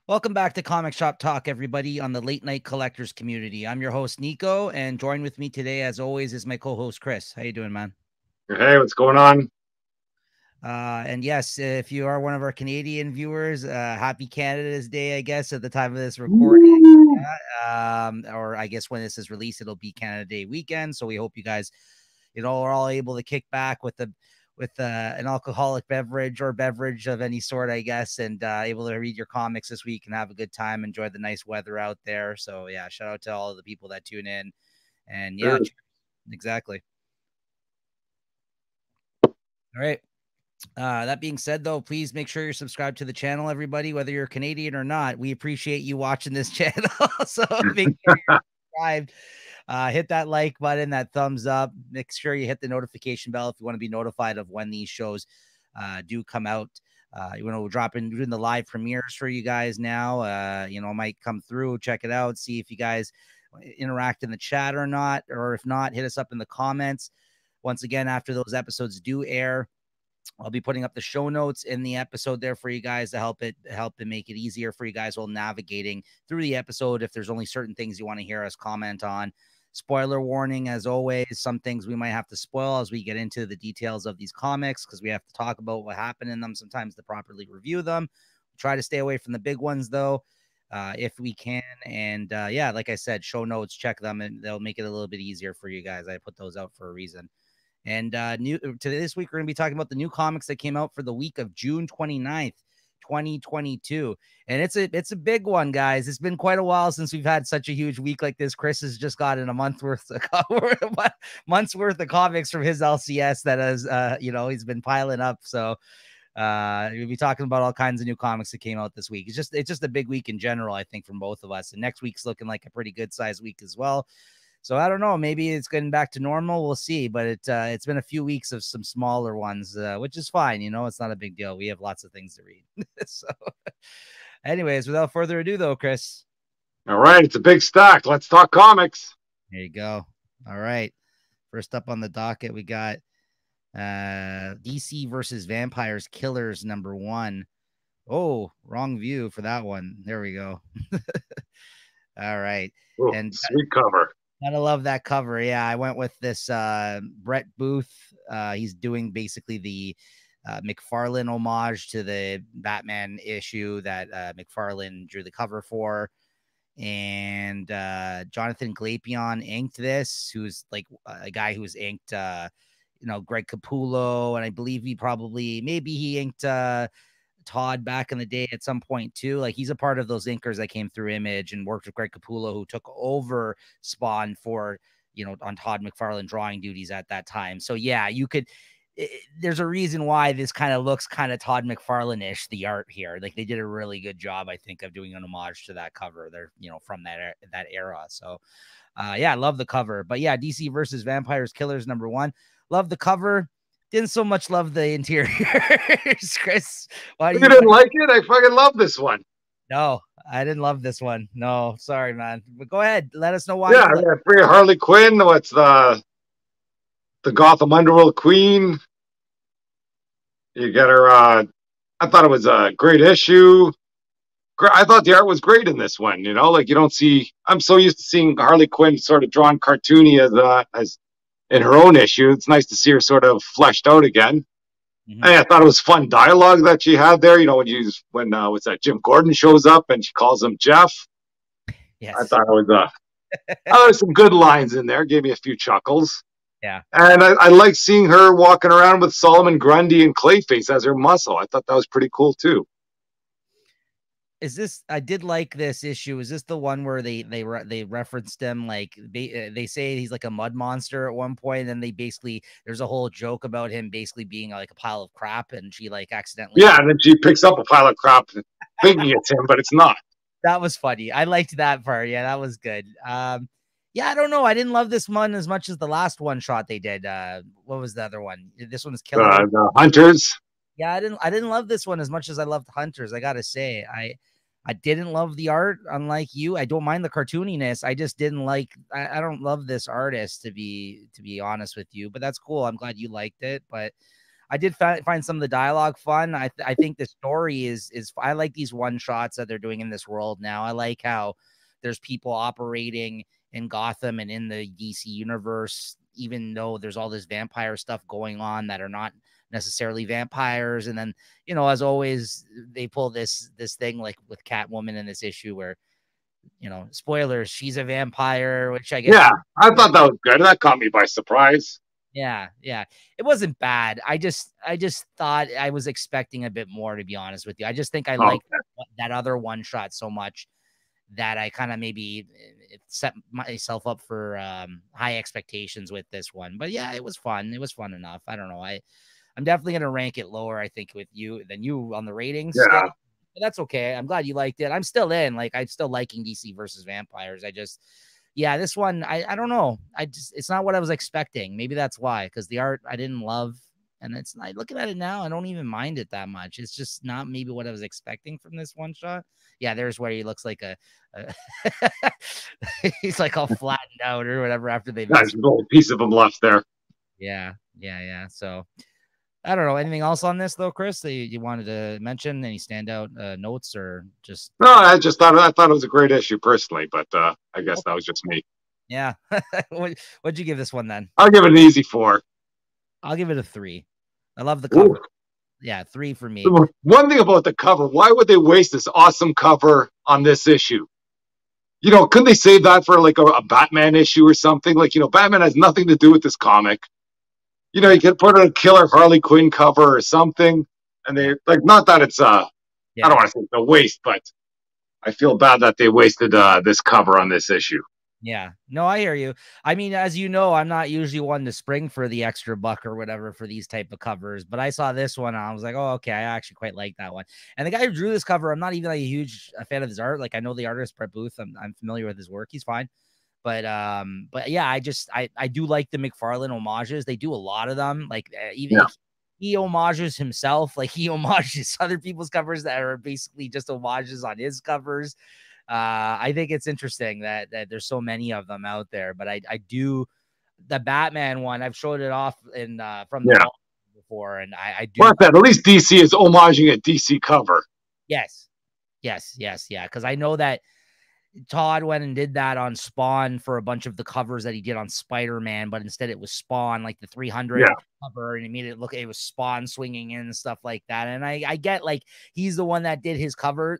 Welcome back to Comic Shop Talk, everybody, on the Late Night Collectors community. I'm your host, Nico, and joined with me today, as always, is my co-host, Chris. How you doing, man? Hey, what's going on? And yes, if you are one of our Canadian viewers, happy Canada's Day, I guess, at the time of this recording. Woo! Or I guess when this is released, it'll be Canada Day weekend. So we hope you guys, are all able to kick back with an alcoholic beverage or beverage of any sort, I guess, and able to read your comics this week and have a good time, enjoy the nice weather out there. So yeah, shout out to all of the people that tune in, and yeah, Cheers. exactly. All right. That being said, though, please make sure you're subscribed to the channel, everybody, whether you're Canadian or not. We appreciate you watching this channel. So make sure you're subscribed. Hit that like button, that thumbs up. Make sure you hit the notification bell if you want to be notified of when these shows do come out. We're doing the live premieres for you guys now. Might come through, check it out, see if you guys interact in the chat or not, or if not, hit us up in the comments. Once again, after those episodes do air, I'll be putting up the show notes in the episode there for you guys to help and make it easier for you guys while navigating through the episode. If there's only certain things you want to hear us comment on, spoiler warning, as always, some things we might have to spoil as we get into the details of these comics, because we have to talk about what happened in them sometimes to properly review them. Try to stay away from the big ones, though, if we can. And yeah, like I said, show notes, check them, and they'll make it a little bit easier for you guys. I put those out for a reason. And this week, we're going to be talking about the new comics that came out for the week of June 29th, 2022. And it's a big one, guys. It's been quite a while since we've had such a huge week like this. Chris has just gotten a month's worth of comics from his LCS that has, he's been piling up. So we'll be talking about all kinds of new comics that came out this week. It's just a big week in general, I think, from both of us. And next week's looking like a pretty good sized week as well. So I don't know. Maybe it's getting back to normal. We'll see. But it's been a few weeks of some smaller ones, which is fine. It's not a big deal. We have lots of things to read. So, anyways, without further ado, though, Chris. All right, it's a big stack. Let's talk comics. There you go. All right. First up on the docket, we got DC versus Vampires Killers #1. Oh, wrong view for that one. There we go. All right. Ooh, And sweet cover. gotta love that cover. Yeah, I went with this Brett Booth. He's doing basically the McFarlane homage to the Batman issue that McFarlane drew the cover for. And Jonathan Glapion inked this, who's like a guy who's inked, Greg Capullo. And I believe maybe he inked Todd back in the day at some point too. Like, he's a part of those inkers that came through Image and worked with Greg Capullo, who took over Spawn for, on Todd McFarlane drawing duties at that time. So yeah, there's a reason why this kind of looks kind of Todd McFarlane-ish, the art here. Like, they did a really good job, I think, of doing an homage to that cover. They're, from that era. So yeah, I love the cover. But yeah, DC versus Vampires Killers #1. Love the cover. Didn't so much love the interiors, Chris. Why do You didn't like it? I fucking love this one. No, I didn't love this one. No, sorry, man. But go ahead. Let us know why. Yeah, free Harley Quinn. What's the Gotham Underworld Queen? You get her. I thought it was a great issue. I thought the art was great in this one. Like, you don't see. I'm so used to seeing Harley Quinn sort of drawn cartoony as in her own issue. It's nice to see her sort of fleshed out again. Mm-hmm. And I thought it was fun dialogue that she had there. When what's that? Jim Gordon shows up and she calls him Jeff. Yes. I thought it was there's some good lines in there. Gave me a few chuckles. Yeah. And I like seeing her walking around with Solomon Grundy and Clayface as her muscle. I thought that was pretty cool too. I did like this issue. Is this the one where they referenced him? Like, they say he's like a mud monster at one point, and there's a whole joke about him basically being like a pile of crap, and she like accidentally. Yeah, and then she picks up a pile of crap thinking it's him, but it's not. That was funny. I liked that part. Yeah, that was good. Yeah, I don't know. I didn't love this one as much as the last one shot they did. What was the other one? This one is Killer. The Hunters. Yeah, I didn't love this one as much as I loved Hunters. I gotta say, I didn't love the art. Unlike you, I don't mind the cartooniness. I just didn't like. I don't love this artist, to be honest with you. But that's cool. I'm glad you liked it. But I did find some of the dialogue fun. I think the story is I like these one shots that they're doing in this world now. I like how there's people operating in Gotham and in the DC universe, even though there's all this vampire stuff going on that are not necessarily vampires. And then, as always, they pull this thing like with Catwoman in this issue where, spoilers, she's a vampire, which I guess. Yeah, I thought that was good. That caught me by surprise. Yeah. It wasn't bad. I just thought I was expecting a bit more, to be honest with you. I just think I liked that other one shot so much that I kind of maybe set myself up for high expectations with this one. But yeah, it was fun. It was fun enough. I don't know. I'm definitely going to rank it lower, I think, with you than you on the ratings. Yeah. But that's okay. I'm glad you liked it. I'm still in. Like, I'm still liking DC versus vampires. This one, I don't know. It's not what I was expecting. Maybe that's why, because the art I didn't love. And it's like, looking at it now, I don't even mind it that much. It's just not maybe what I was expecting from this one shot. Yeah, there's where he looks like he's like all flattened out or whatever after they've There's a little piece of him left there. Yeah. So I don't know. Anything else on this though, Chris, that you wanted to mention? Any standout notes or just? No, I thought it was a great issue personally, but I guess that was just me. Yeah. What'd you give this one then? I'll give it an easy 4. I'll give it a 3. I love the cover. Ooh. Yeah, 3 for me. One thing about the cover, why would they waste this awesome cover on this issue? Couldn't they save that for like a Batman issue or something? Like, Batman has nothing to do with this comic. You could put a killer Harley Quinn cover or something. And they not that it's I don't want to say it's a waste, but I feel bad that they wasted this cover on this issue. Yeah, no, I hear you. I mean, as you know, I'm not usually one to spring for the extra buck or whatever for these type of covers, but I saw this one and I was like, oh, okay, I actually quite like that one. And the guy who drew this cover, I'm not even like a huge fan of his art. Like, I know the artist Brett Booth. I'm familiar with his work. He's fine. But yeah, I do like the McFarlane homages. They do a lot of them. Like, even he homages himself, like he homages other people's covers that are basically just homages on his covers. I think it's interesting that there's so many of them out there, but I do the Batman one. I've showed it off in from the before, and I do. At least DC is homaging a DC cover. Yes, yeah, because I know that Todd went and did that on Spawn for a bunch of the covers that he did on Spider-Man, but instead it was Spawn, like the 300 cover, and he made it look, it was Spawn swinging in and stuff like that. And I get, like, he's the one that did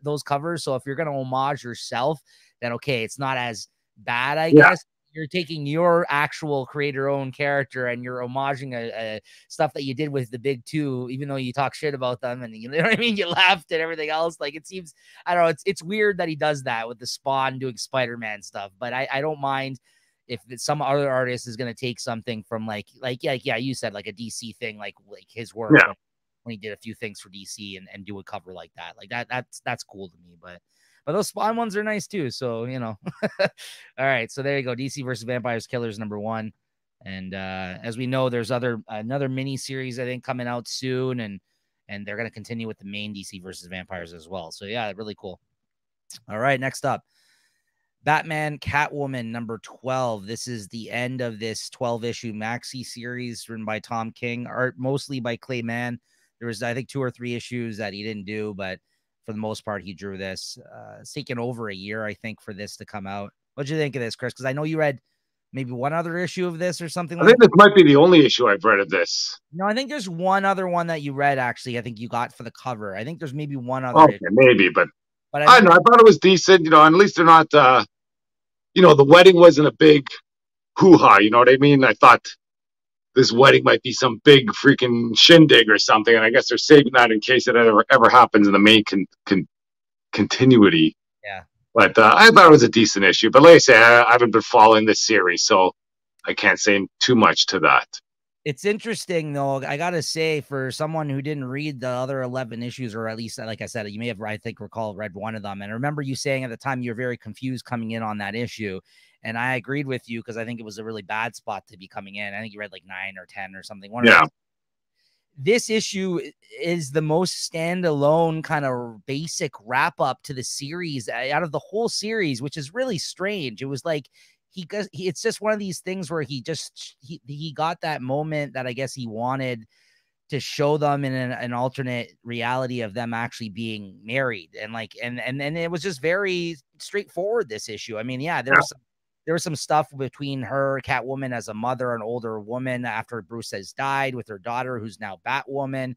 those covers. So if you're going to homage yourself, then okay, it's not as bad, I guess. You're taking your actual creator-owned character and you're homaging a stuff that you did with the big two, even though you talk shit about them and you know what I mean. You laughed and everything else. Like, it seems, I don't know. It's weird that he does that with the Spawn doing Spider-Man stuff, but I don't mind if some other artist is going to take something from like you said, like a DC thing, like his work when he did a few things for DC and do a cover like that. Like that's cool to me, but those Spawn ones are nice too. So, all right. So there you go. DC versus Vampires Killers #1. And as we know, there's another mini series, I think, coming out soon. And they're going to continue with the main DC versus Vampires as well. So yeah, really cool. All right. Next up, Batman Catwoman #12. This is the end of this 12-issue maxi series written by Tom King, art mostly by Clay Mann. There was, I think, 2 or 3 issues that he didn't do, but for the most part, he drew this. It's taken over a year, I think, for this to come out. What'd you think of this, Chris? Because I know you read maybe one other issue of this or something. I think this might be the only issue I've read of this. No, I think there's one other one that you read, actually. I think you got for the cover. I think there's maybe one other. Okay, maybe, but I don't know. I thought it was decent, and at least they're not, the wedding wasn't a big hoo-ha, you know what I mean? I thought this wedding might be some big freaking shindig or something, and I guess they're saving that in case it ever happens in the main continuity. Yeah. But I thought it was a decent issue. But like I say, I haven't been following this series, so I can't say too much to that. It's interesting, though. I got to say, for someone who didn't read the other 11 issues, or at least, like I said, you may have, I think, read one of them. And I remember you saying at the time you were very confused coming in on that issue. And I agreed with you because I think it was a really bad spot to be coming in. I think you read like 9 or 10 or something. This issue is the most standalone kind of basic wrap up to the series out of the whole series, which is really strange. It was like it's just one of these things where he got that moment that I guess he wanted to show them in an alternate reality of them actually being married. And like, and it was just very straightforward, this issue. I mean, yeah, there was some stuff between her, Catwoman, as a mother, an older woman after Bruce has died, with her daughter, who's now Batwoman.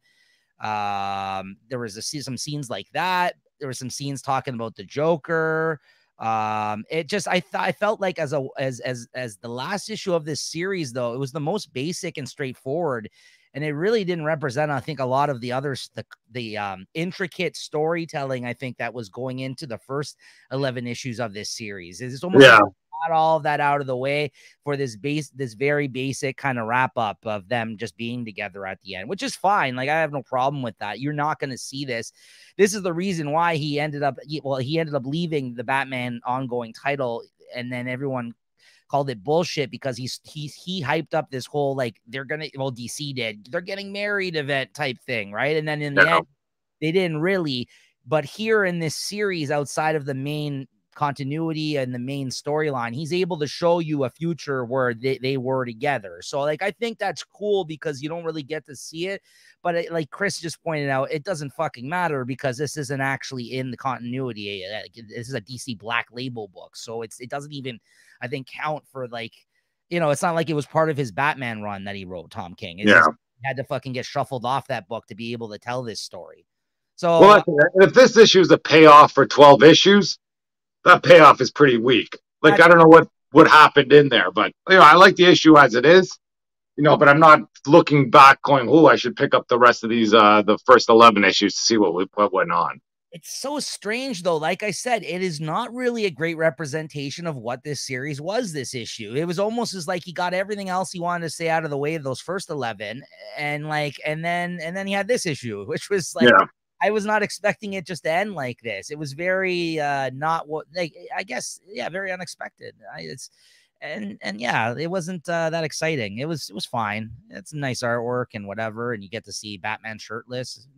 There was some scenes like that. There were some scenes talking about the Joker. It just, I felt like as the last issue of this series, though, it was the most basic and straightforward, and it really didn't represent, I think, a lot of the others, the intricate storytelling, I think, that was going into the first 11 issues of this series. It's almost like got all of that out of the way for this very basic kind of wrap up of them just being together at the end, which is fine. Like, I have no problem with that. You're not going to see this. This is the reason why he ended up leaving the Batman ongoing title, and then everyone called it bullshit because he hyped up this whole, like, DC did, they're getting married event type thing, right? And then in the end, they didn't really. But here in this series, outside of the main continuity and the main storyline, he's able to show you a future where they were together. So, like, I think that's cool because you don't really get to see it. But like Chris just pointed out, it doesn't fucking matter because this isn't actually in the continuity. This is a DC Black Label book, so it doesn't even, I think, count for, like, it's not like it was part of his Batman run that he wrote, Tom King. He had to fucking get shuffled off that book to be able to tell this story. So, well, if this issue is a payoff for 12 issues, that payoff is pretty weak. Like, I don't know what happened in there, but I like the issue as it is, but I'm not looking back going, oh, I should pick up the rest of these, the first 11 issues to see what went on. It's so strange, though. Like I said, it is not really a great representation of what this series was, this issue. It was almost as like he got everything else he wanted to stay out of the way of those first 11. And then he had this issue, which was like, I was not expecting it just to end like this. It was very not what, like, I guess, very unexpected. It wasn't that exciting. It was fine. It's nice artwork and whatever, and you get to see Batman shirtless.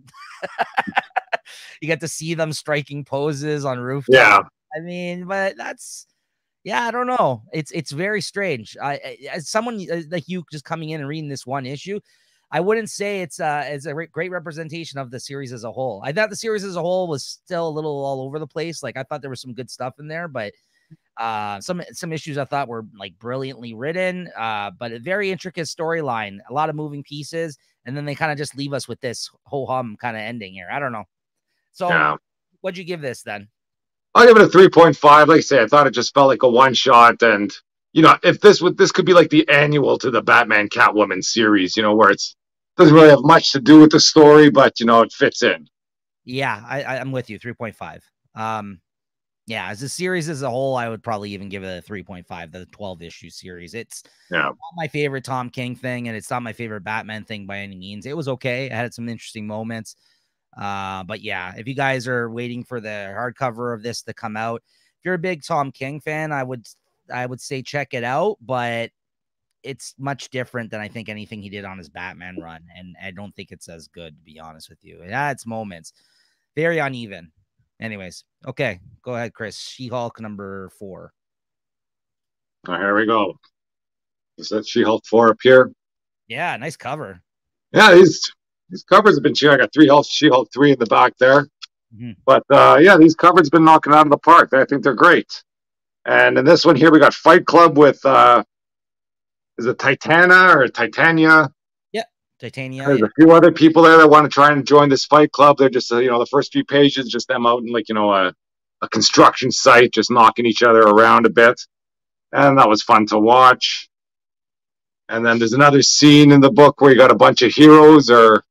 You get to see them striking poses on rooftops. Yeah, I mean, but that's, I don't know. It's very strange. As someone like you just coming in and reading this one issue, I wouldn't say it's a great representation of the series as a whole. I thought the series as a whole was still a little all over the place. Like, I thought there was some good stuff in there, but some issues I thought were, like, brilliantly written, but a very intricate storyline, a lot of moving pieces, and then they kind of just leave us with this ho-hum kind of ending here. I don't know. So what'd you give this then? I'll give it a 3.5. Like I say, I thought it just felt like a one shot, and if this could be like the annual to the Batman Catwoman series, where it's doesn't really have much to do with the story, but it fits in. Yeah, I'm with you. 3.5. As a series as a whole, I would probably even give it a 3.5. The 12 issue series. It's not my favorite Tom King thing, and it's not my favorite Batman thing by any means. It was okay. It had some interesting moments. But yeah, if you guys are waiting for the hardcover of this to come out, if you're a big Tom King fan, I would say check it out, but it's much different than I think anything he did on his Batman run, and I don't think it's as good, to be honest with you. It had its moments, very uneven. Anyways, okay, go ahead, Chris. She-Hulk number 4. Oh, here we go. Is that She-Hulk 4 up here? Yeah, nice cover. Yeah, these covers have been cheering. I got She-Hulk 3 in the back there. Mm-hmm. But these covers have been knocking out of the park. I think they're great. And in this one here, we got Fight Club with is it Titania? Yeah, Titania. There's a few other people there that want to try and join this Fight Club. They're just the first few pages, just them out in, like, a construction site, just knocking each other around a bit, and that was fun to watch. And then there's another scene in the book where you got a bunch of heroes are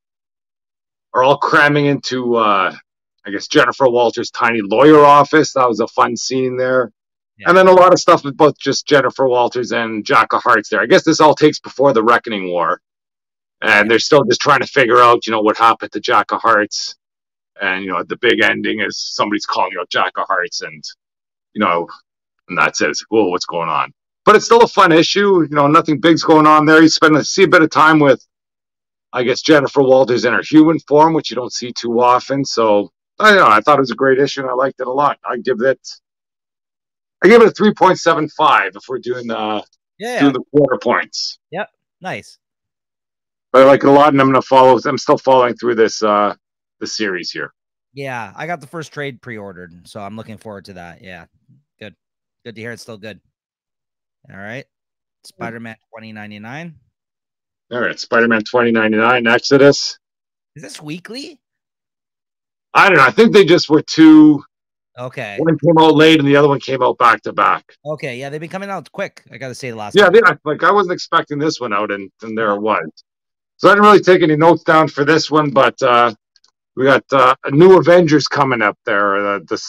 all cramming into I guess Jennifer Walters' tiny lawyer office. That was a fun scene there. Yeah. And then a lot of stuff with both just Jennifer Walters and Jack of Hearts there. I guess this all takes before the Reckoning War. And they're still just trying to figure out, what happened to Jack of Hearts. And, the big ending is somebody's calling out Jack of Hearts, and, and that's it. It's like, whoa, what's going on? But it's still a fun issue. Nothing big's going on there. You see a bit of time with, I guess, Jennifer Walters in her human form, which you don't see too often. So, I thought it was a great issue, and I liked it a lot. I give it a 3.75 if we're doing the quarter points. Yep, nice. but I like it a lot, and I'm gonna follow. I'm still following through this the series here. Yeah, I got the first trade pre-ordered, so I'm looking forward to that. Yeah, good. Good to hear it's still good. All right. Spider-Man 2099. All right, Spider-Man 2099, Exodus. Is this weekly? I don't know. I think they just were two. Okay. One came out late, and the other one came out back to back. Okay. Yeah, they've been coming out quick. I got to say the last Yeah, couple. like I wasn't expecting this one out, and there it was. So I didn't really take any notes down for this one, but we got a new Avengers coming up there, the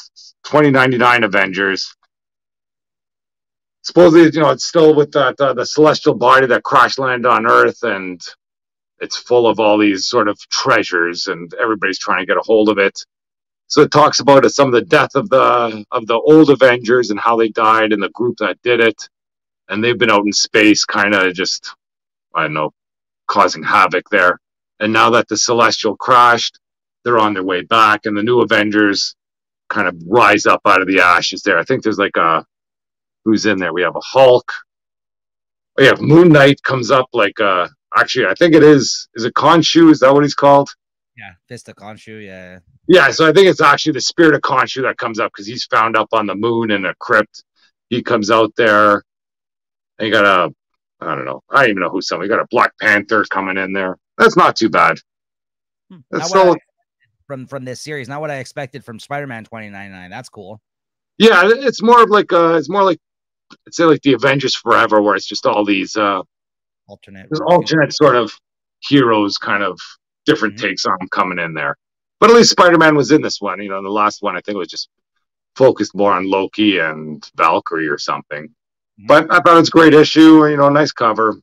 2099 Avengers. Supposedly, it's still with the celestial body that crash landed on Earth, and it's full of all these sort of treasures, and everybody's trying to get a hold of it. So it talks about some of the death of the old Avengers and how they died, and the group that did it, and they've been out in space, kind of just, I don't know, causing havoc there. And now that the celestial crashed, they're on their way back, and the new Avengers kind of rise up out of the ashes there. I think there's like who's in there? We have a Hulk. We have Moon Knight comes up like actually I think is it Khonshu? Is that what he's called? Yeah, Fist of Khonshu. Yeah. Yeah, so I think it's actually the spirit of Khonshu that comes up because he's found up on the moon in a crypt. He comes out there. And you got I don't know. I don't even know who's some. You got a Black Panther coming in there. That's not too bad. That's still from this series, not what I expected from Spider-Man 2099. That's cool. Yeah, it's more like I'd say like the Avengers Forever, where it's just all these alternate sort of heroes, kind of different takes on them coming in there. But at least Spider-Man was in this one. The last one I think was just focused more on Loki and Valkyrie or something. But I thought it was a great issue. Nice cover.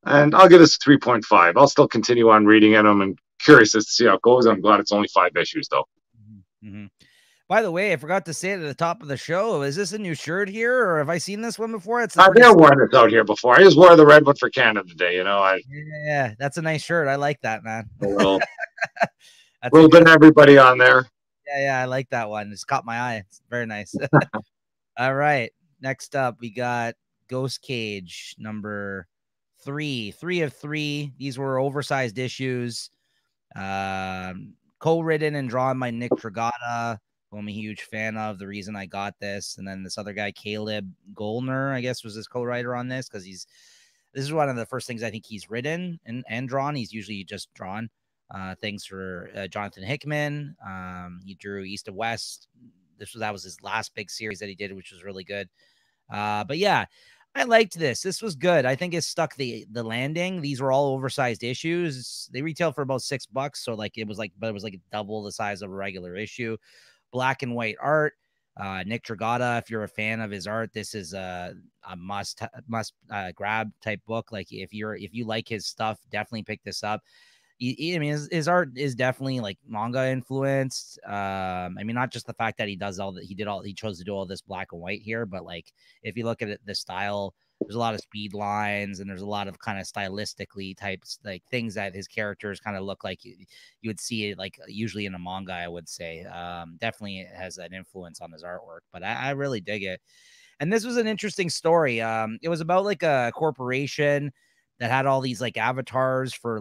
And I'll give this 3.5. I'll still continue on reading them and curious as to see how it goes. I'm glad it's only 5 issues, though. By the way, I forgot to say it at the top of the show. Is this a new shirt here, or have I seen this one before? I've never worn this out here before. I just wore the red one for Canada today. Yeah, that's a nice shirt. I like that, man. A little bit of everybody on there. Yeah, I like that one. It's caught my eye. It's very nice. All right. Next up, we got Ghost Cage number 3. 3 of 3. These were oversized issues. Co-written and drawn by Nick Dragata, who I'm a huge fan of. The reason I got this. And then this other guy, Caleb Goldner, I guess, was his co-writer on this because this is one of the first things I think he's written and drawn. He's usually just drawn things for Jonathan Hickman. He drew East of West. That was his last big series that he did, which was really good. But yeah, I liked this. This was good. I think it stuck the landing. These were all oversized issues. They retail for about $6. So it was like double the size of a regular issue. Black and white art. Nick Dragata, if you're a fan of his art, this is a must grab type book. Like if you like his stuff, definitely pick this up. I mean, his art is definitely like manga influenced. I mean, not just the fact that he chose to do all this black and white here, but like if you look at the style, there's a lot of speed lines and there's a lot of kind of stylistically types, like things that his characters kind of look like you would see it like usually in a manga, I would say. Definitely has an influence on his artwork, but I really dig it. And this was an interesting story. It was about like a corporation that had all these like avatars for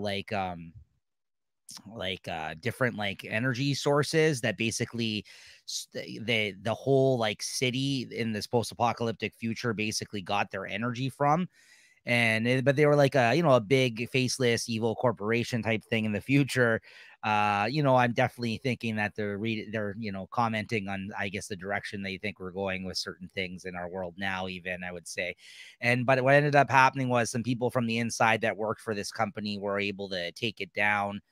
different like energy sources that basically the whole like city in this post-apocalyptic future basically got their energy from. But they were like a big faceless evil corporation type thing in the future. I'm definitely thinking that they're commenting on, I guess, the direction they think we're going with certain things in our world now, even, I would say. But what ended up happening was some people from the inside that worked for this company were able to take it down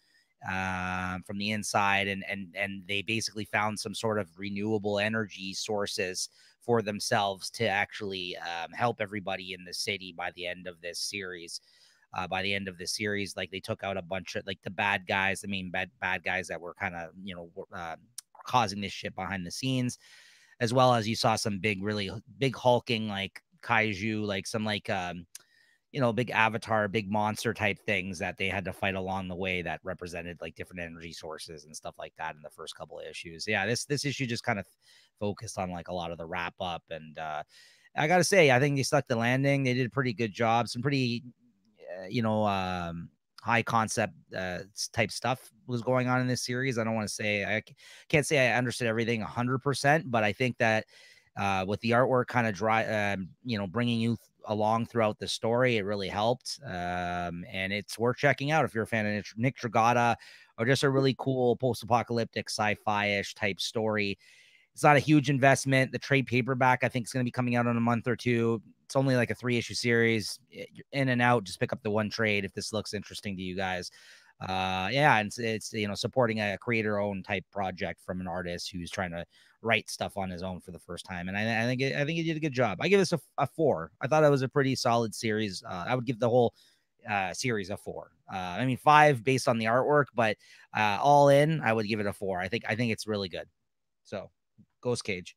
from the inside, and they basically found some sort of renewable energy sources for themselves to actually help everybody in the city by the end of this series. Like they took out a bunch of like the bad guys, the main bad guys that were kind of causing this shit behind the scenes, as well as you saw some really big hulking like kaiju, like some like big avatar, big monster type things that they had to fight along the way that represented like different energy sources and stuff like that in the first couple of issues. Yeah, this issue just kind of focused on like a lot of the wrap up, and I gotta say, I think they stuck the landing. They did a pretty good job. Some pretty high concept type stuff was going on in this series. I don't want to say, I can't say I understood everything 100%, but I think that with the artwork kind of bringing you along throughout the story, it really helped. And it's worth checking out if you're a fan of Nick Dragotta, or just a really cool post-apocalyptic sci-fi-ish type story. It's not a huge investment. The trade paperback, I think, is going to be coming out in a month or two. It's only like a 3-issue series. You're in and out. Just pick up the one trade if this looks interesting to you guys. And it's supporting a creator-owned type project from an artist who's trying to write stuff on his own for the first time. And I think he did a good job. I give this a 4. I thought it was a pretty solid series. I would give the whole series a 4. 5 based on the artwork, but all in, I would give it a 4. I think it's really good. So, Ghost Cage.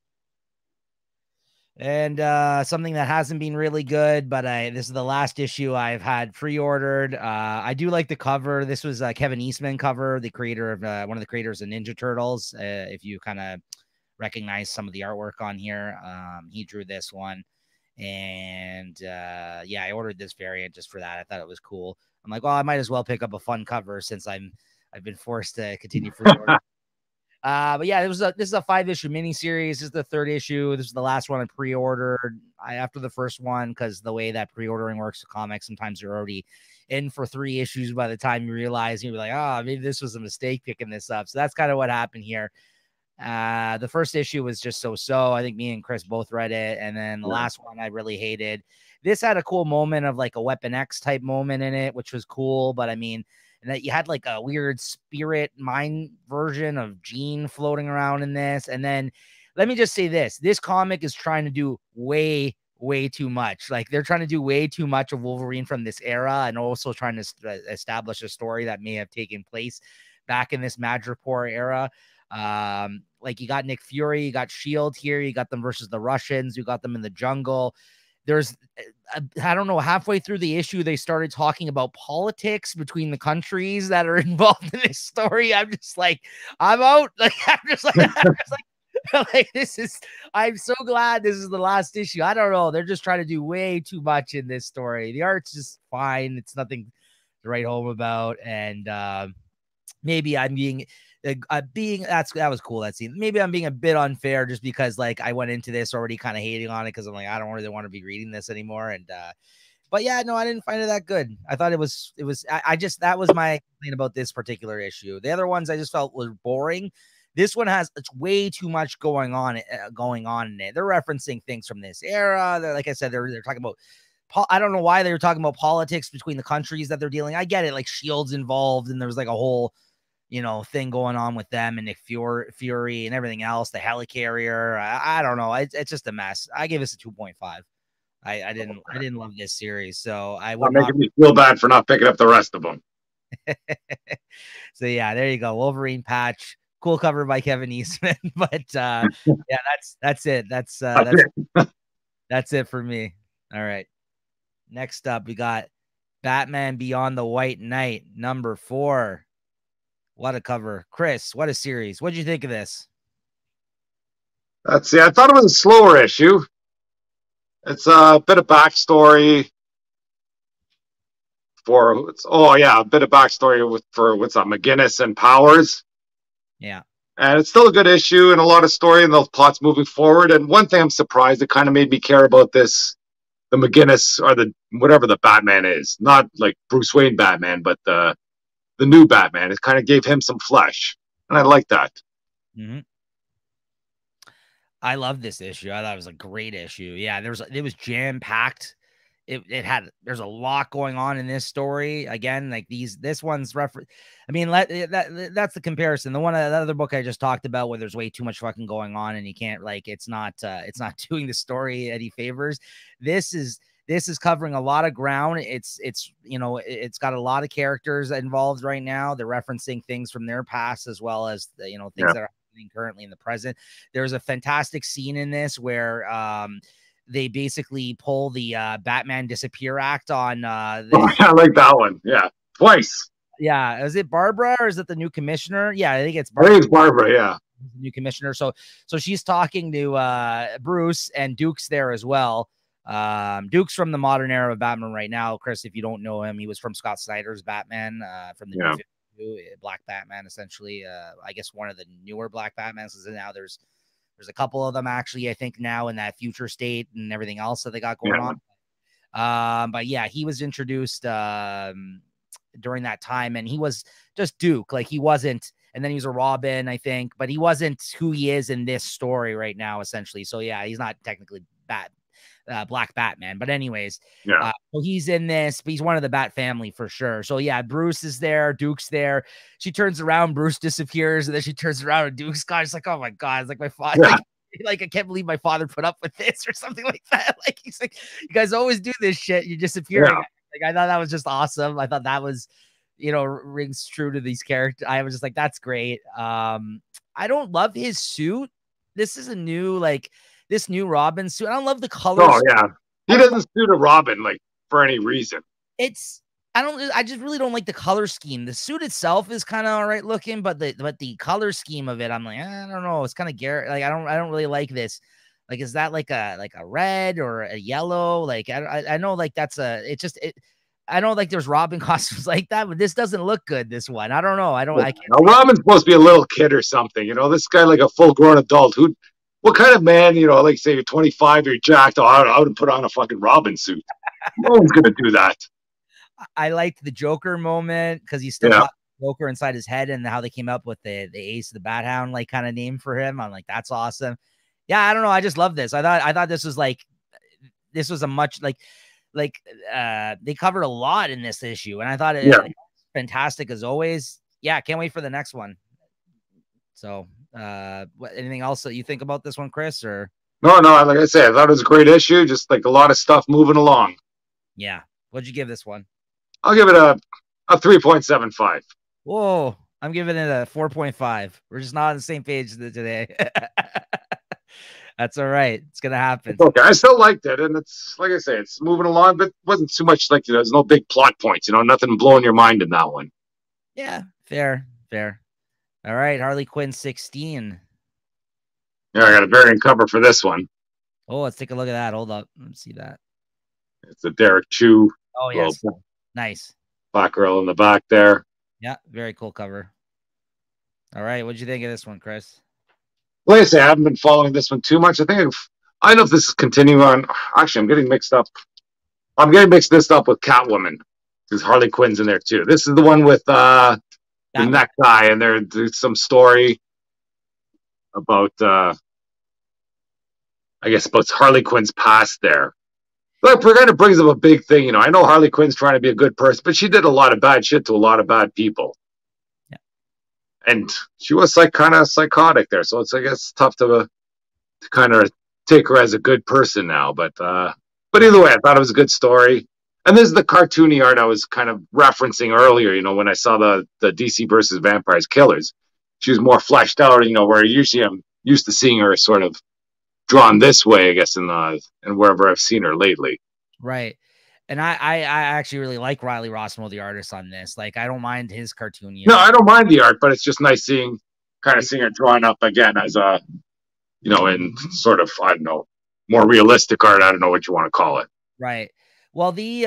And something that hasn't been really good, but this is the last issue I've had pre-ordered. I do like the cover. This was a Kevin Eastman cover, the creator of one of the creators of Ninja Turtles. If you kind of recognize some of the artwork on here, he drew this one. And I ordered this variant just for that. I thought it was cool. I'm like, well, I might as well pick up a fun cover since I've been forced to continue pre-ordering. But yeah, this is a 5-issue miniseries. This is the 3rd issue. This is the last one I pre-ordered after the first one, because the way that pre-ordering works to comics, sometimes you're already in for 3 issues by the time you realize. You're like, maybe this was a mistake picking this up. So that's kind of what happened here. The first issue was just so. I think me and Chris both read it, and then the last one I really hated. This had a cool moment of like a Weapon X type moment in it, which was cool. But and that you had like a weird spirit mind version of Jean floating around in this. And then let me just say this comic is trying to do way too much. Like, they're trying to do way too much of Wolverine from this era, and also trying to establish a story that may have taken place back in this Madripoor era. Like, you got Nick Fury, you got Shield here, you got them versus the Russians, you got them in the jungle. There's, I don't know, halfway through the issue, they started talking about politics between the countries that are involved in this story. I'm just like, I'm out. Like, I'm so glad this is the last issue. I don't know. They're just trying to do way too much in this story. The art's just fine. It's nothing to write home about. And maybe I'm that was cool, that scene. Maybe I'm being a bit unfair just because, like, I went into this already kind of hating on it because I'm like, I don't really want to be reading this anymore. And but yeah, no, I didn't find it that good. I thought that was my complaint about this particular issue. The other ones I just felt were boring. This one it's way too much going on in it. They're referencing things from this era. Like I said, they're talking about, I don't know why they were talking about politics between the countries that they're dealing. I get it, like Shield's involved, and there was like a whole thing going on with them and Nick Fury and everything else, the helicarrier. I don't know. It's just a mess. I gave this a 2.5. I didn't love this series, so I would making me feel bad for not picking up the rest of them. So yeah, there you go. Wolverine patch, cool cover by Kevin Eastman. But yeah, that's it. That's it for me. All right. Next up, we got Batman Beyond the White Knight, number 4. What a cover. Chris, what a series. What'd you think of this? Let's see. I thought it was a slower issue. It's a bit of backstory for a bit of backstory for what's up, McGinnis and Powers. Yeah. And it's still a good issue and a lot of story and those plots moving forward. And one thing I'm surprised, it kind of made me care about this, the McGinnis, or whatever the Batman is, not like Bruce Wayne Batman, but the new Batman. It kind of gave him some flesh, and I like that. Mm-hmm. I love this issue. I thought it was a great issue. Yeah, it was jam packed. There's a lot going on in this story. Again, like this one's reference. I mean, that's the comparison. The other book I just talked about, where there's way too much fucking going on, and you can't, like, it's not doing the story any favors. This is covering a lot of ground. It's got a lot of characters involved right now. They're referencing things from their past as well as things that are happening currently in the present. There's a fantastic scene in this where they basically pull the Batman Disappear Act on. I like that one. Yeah, twice. Yeah, is it Barbara or is it the new commissioner? Yeah, I think it's Barbara. I think it's Barbara. Yeah, new commissioner. So she's talking to Bruce, and Duke's there as well. Duke's from the modern era of Batman right now. Chris, if you don't know him, he was from Scott Snyder's Batman, from the new 52, Black Batman, essentially. I guess one of the newer Black Batmans, because now there's a couple of them actually, I think, now in that future state and everything else that they got going on. But yeah, he was introduced during that time, and he was just Duke. Like, he wasn't, and then he was a Robin, I think, but he wasn't who he is in this story right now, essentially. So yeah, he's not technically Black Batman, but anyways, so he's in this, but he's one of the Bat family for sure. So yeah, Bruce is there, Duke's there. She turns around, Bruce disappears, and then she turns around, and Duke's gone. It's like, oh my god, it's like my father. Like, I can't believe my father put up with this or something like that. Like, he's like, you guys always do this shit. You disappear. Like, I thought that was just awesome. I thought that was, rings true to these characters. I was just like, that's great. I don't love his suit. This is a new, this new Robin suit. I don't love the colors. Oh yeah, he doesn't suit a Robin for any reason. I just really don't like the color scheme. The suit itself is kind of all right looking, but the color scheme of it, I'm like, I don't know. It's kind of Garrett. Like, I don't really like this. Like, is that like a red or a yellow? Like, I know, like, I know, like, there's Robin costumes like that, but this doesn't look good. This one, I don't know. I can't. Robin's supposed to be a little kid or something. This guy, like a full grown adult. What kind of man, like, say you're 25, you're jacked. Oh, I would put on a fucking Robin suit. No one's gonna do that. I liked the Joker moment because he still got Joker inside his head, and how they came up with the Ace of the Bat Hound, like, kind of name for him. I'm like, that's awesome. Yeah, I don't know. I just love this. I thought this was a much they covered a lot in this issue, and I thought it was fantastic as always. Yeah, can't wait for the next one. So, anything else that you think about this one, Chris? Or no, like I said, I thought it was a great issue. Just like a lot of stuff moving along. Yeah, what'd you give this one? I'll give it a 3.75. Whoa, I'm giving it a 4.5. We're just not on the same page today. That's all right. It's gonna happen. Okay, I still liked it, and it's like I say, it's moving along, but it wasn't too much. Like, there's no big plot points. Nothing blowing your mind in that one. Yeah, fair. All right, Harley Quinn 16. Yeah, I got a variant cover for this one. Oh, let's take a look at that. Hold up, let me see that. It's a Derek Chew. Oh yes, nice. Black girl in the back there. Yeah, very cool cover. All right, what'd you think of this one, Chris? Like I say, I haven't been following this one too much. I don't know if this is continuing on. Actually, I'm getting mixed up. I'm getting mixed up with Catwoman, because Harley Quinn's in there too. This is the one with the necktie, and there's some story about I guess about Harley Quinn's past there. Look, it kind of brings up a big thing. I know Harley Quinn's trying to be a good person, but she did a lot of bad shit to a lot of bad people. Yeah. And she was kind of psychotic there. So I guess tough to kind of take her as a good person now. But either way, I thought it was a good story. And this is the cartoony art I was kind of referencing earlier, when I saw the DC versus Vampires Killers. She was more fleshed out, where usually I'm used to seeing her sort of drawn this way, I guess, in wherever I've seen her lately. Right. And I actually really like Riley Rossmo, the artist on this. Like, I don't mind his cartoon. No, I don't mind the art, but it's just nice seeing her drawn up again as a, in sort of, I don't know, more realistic art. I don't know what you want to call it. Right. Well, the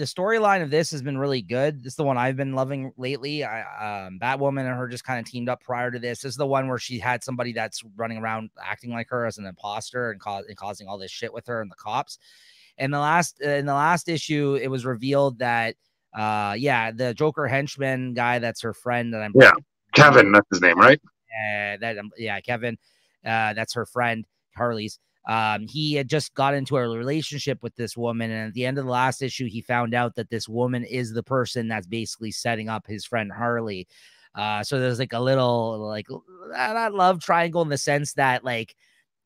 storyline of this has been really good. This is the one I've been loving lately. Batwoman and her just kind of teamed up prior to this. This is the one where she had somebody that's running around acting like her as an imposter and causing all this shit with her and the cops. And in the last issue, it was revealed that the Joker henchman guy that's her friend, that Kevin, that's his name, right? Kevin, that's her friend, Harley's. He had just got into a relationship with this woman, and at the end of the last issue, he found out that this woman is the person that's basically setting up his friend Harley. So there's like a little that love triangle in the sense that